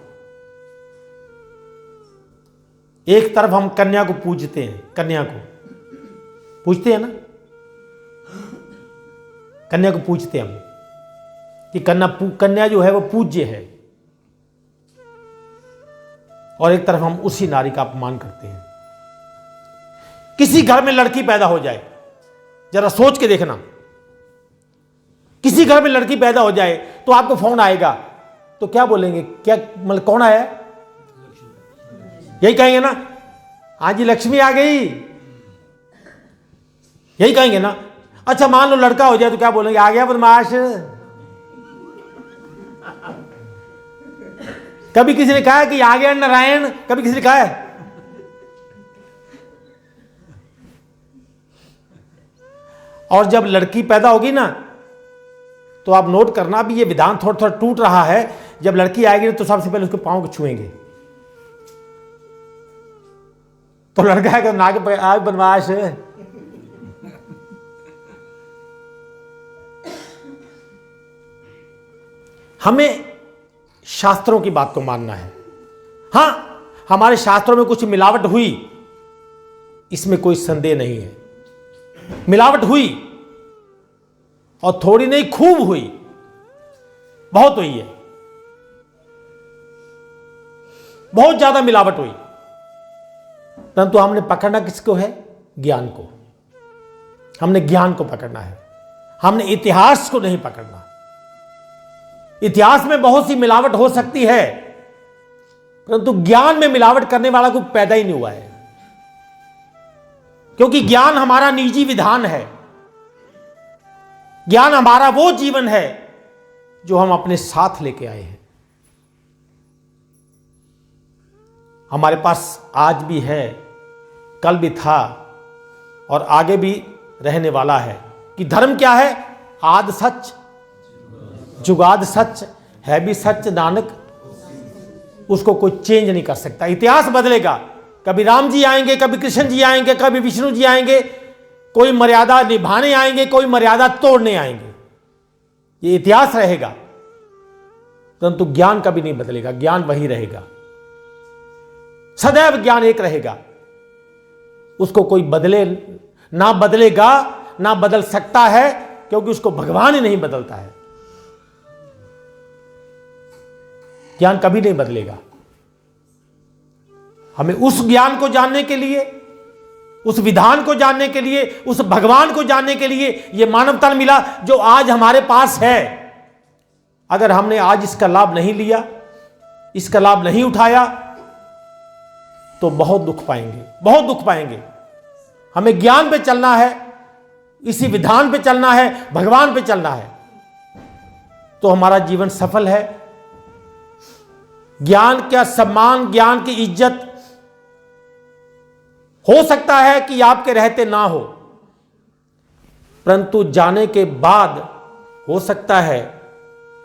एक तरफ हम कन्या को पूजते हैं, कन्या को पूजते हैं ना, कन्या को पूजते हैं हम कि कन्या जो है वो पूज्य है। और एक तरफ हम उसी नारी का अपमान करते हैं। किसी घर में लड़की पैदा हो जाए, जरा सोच के देखना, किसी घर में लड़की पैदा हो जाए तो आपको फोन आएगा तो क्या बोलेंगे? क्या मतलब कौन आया? यही कहेंगे ना, हाँ जी लक्ष्मी आ गई, यही कहेंगे ना। अच्छा मान लो लड़का हो जाए तो क्या बोलेंगे? आ गया बदमाश। कभी किसी ने कहा है कि आ गया नारायण? कभी किसी ने कहा है? और जब लड़की पैदा होगी ना, तो आप नोट करना भी, ये विधान थोड़ा थोड़ा टूट रहा है। जब लड़की आएगी तो सबसे पहले उसके पांव को छुएंगे। तो लड़का है कि नाग आज बनवास। हमें शास्त्रों की बात को मानना है। हां, हमारे शास्त्रों में कुछ मिलावट हुई, इसमें कोई संदेह नहीं है। मिलावट हुई, और थोड़ी नहीं खूब हुई, बहुत हुई है, बहुत ज्यादा मिलावट हुई। परंतु हमने पकड़ना किसको है? ज्ञान को। हमने ज्ञान को पकड़ना है, हमने इतिहास को नहीं पकड़ना। इतिहास में बहुत सी मिलावट हो सकती है, परंतु ज्ञान में मिलावट करने वाला कोई पैदा ही नहीं हुआ है। क्योंकि ज्ञान हमारा निजी विधान है, ज्ञान हमारा वो जीवन है जो हम अपने साथ लेके आए हैं। हमारे पास आज भी है, कल भी था, और आगे भी रहने वाला है। कि धर्म क्या है? आद सच जुगाद सच है भी सच नानक, उसको कोई चेंज नहीं कर सकता। इतिहास बदलेगा, कभी राम जी आएंगे, कभी कृष्ण जी आएंगे, कभी विष्णु जी आएंगे, कोई मर्यादा निभाने आएंगे, कोई मर्यादा तोड़ने आएंगे। ये इतिहास रहेगा, परंतु ज्ञान कभी नहीं बदलेगा। ज्ञान वही रहेगा, सदैव ज्ञान एक रहेगा। उसको कोई बदले ना, बदलेगा ना बदल सकता है, क्योंकि उसको भगवान ही नहीं बदलता है। ज्ञान कभी नहीं बदलेगा। हमें उस ज्ञान को जानने के लिए, उस विधान को जानने के लिए, उस भगवान को जानने के लिए यह मानव तन मिला जो आज हमारे पास है। अगर हमने आज इसका लाभ नहीं लिया, इसका लाभ नहीं उठाया, तो बहुत दुख पाएंगे, बहुत दुख पाएंगे। हमें ज्ञान पे चलना है, इसी विधान पे चलना है, भगवान पे चलना है, तो हमारा जीवन सफल है। ज्ञान का सम्मान, ज्ञान की इज्जत हो सकता है कि आपके रहते ना हो, परंतु जाने के बाद हो सकता है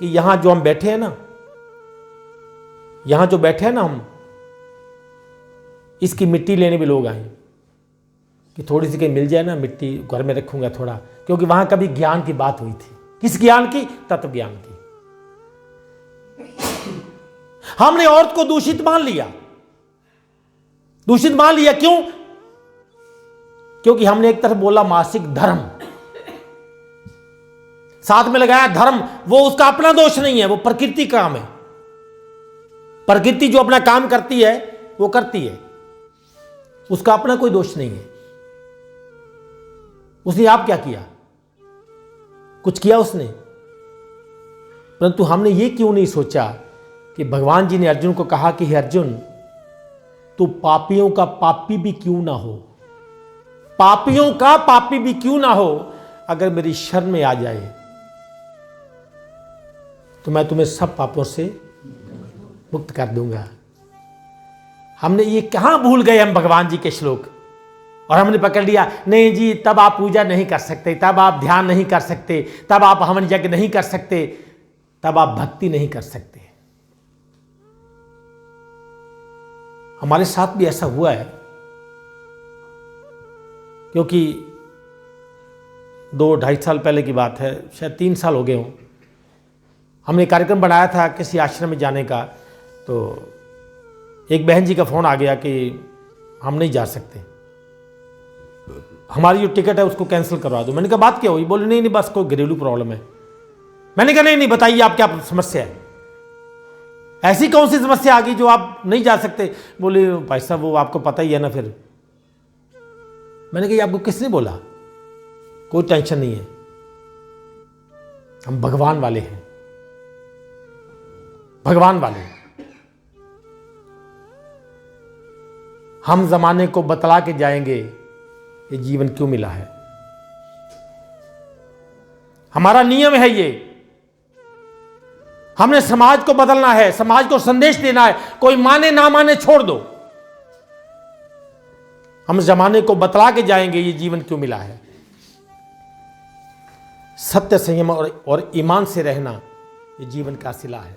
कि यहां जो हम बैठे हैं ना, यहां जो बैठे हैं ना हम, इसकी मिट्टी लेने भी लोग आए कि थोड़ी सी कहीं मिल जाए ना मिट्टी, घर में रखूंगा थोड़ा, क्योंकि वहां कभी ज्ञान की बात हुई थी। किस ज्ञान की? तत्व ज्ञान की। हमने औरत को दूषित मान लिया, दूषित मान लिया। क्यों? क्योंकि हमने एक तरफ बोला मासिक धर्म, साथ में लगाया धर्म। वो उसका अपना दोष नहीं है, वो प्रकृति का काम है। प्रकृति जो अपना काम करती है वो करती है, उसका अपना कोई दोष नहीं है। उसने आप क्या किया? कुछ किया उसने? परंतु हमने ये क्यों नहीं सोचा कि भगवान जी ने अर्जुन को कहा कि हे अर्जुन, तू पापियों का पापी भी क्यों ना हो, पापियों का पापी भी क्यों ना हो, अगर मेरी शरण में आ जाए तो मैं तुम्हें सब पापों से मुक्त कर दूंगा। हमने ये कहां भूल गए हम भगवान जी के श्लोक, और हमने पकड़ लिया नहीं जी, तब आप पूजा नहीं कर सकते, तब आप ध्यान नहीं कर सकते, तब आप हवन यज्ञ नहीं कर सकते, तब आप भक्ति नहीं कर सकते। हमारे साथ भी ऐसा हुआ है, क्योंकि 2-2.5 साल पहले की बात है, शायद 3 साल हो गए हों, हमने कार्यक्रम बनाया था किसी आश्रम में जाने का। तो एक बहन जी का फ़ोन आ गया कि हम नहीं जा सकते, हमारी जो टिकट है उसको कैंसिल करवा दो। मैंने कहा बात क्या हुई? बोले नहीं नहीं, बस कोई घरेलू प्रॉब्लम है। मैंने कहा नहीं नहीं, बताइए आप क्या समस्या है, ऐसी कौन सी समस्या आ गई जो आप नहीं जा सकते? बोले भाई साहब वो आपको पता ही है ना। फिर मैंने कहा आपको किसने बोला? कोई टेंशन नहीं है, हम भगवान वाले हैं, भगवान वाले हैं। हम जमाने को बतला के जाएंगे ये जीवन क्यों मिला है। हमारा नियम है ये, हमने समाज को बदलना है, समाज को संदेश देना है। कोई माने ना माने छोड़ दो, हम जमाने को बतला के जाएंगे ये जीवन क्यों मिला है। सत्य, संयम और ईमान से रहना ये जीवन का सिला है।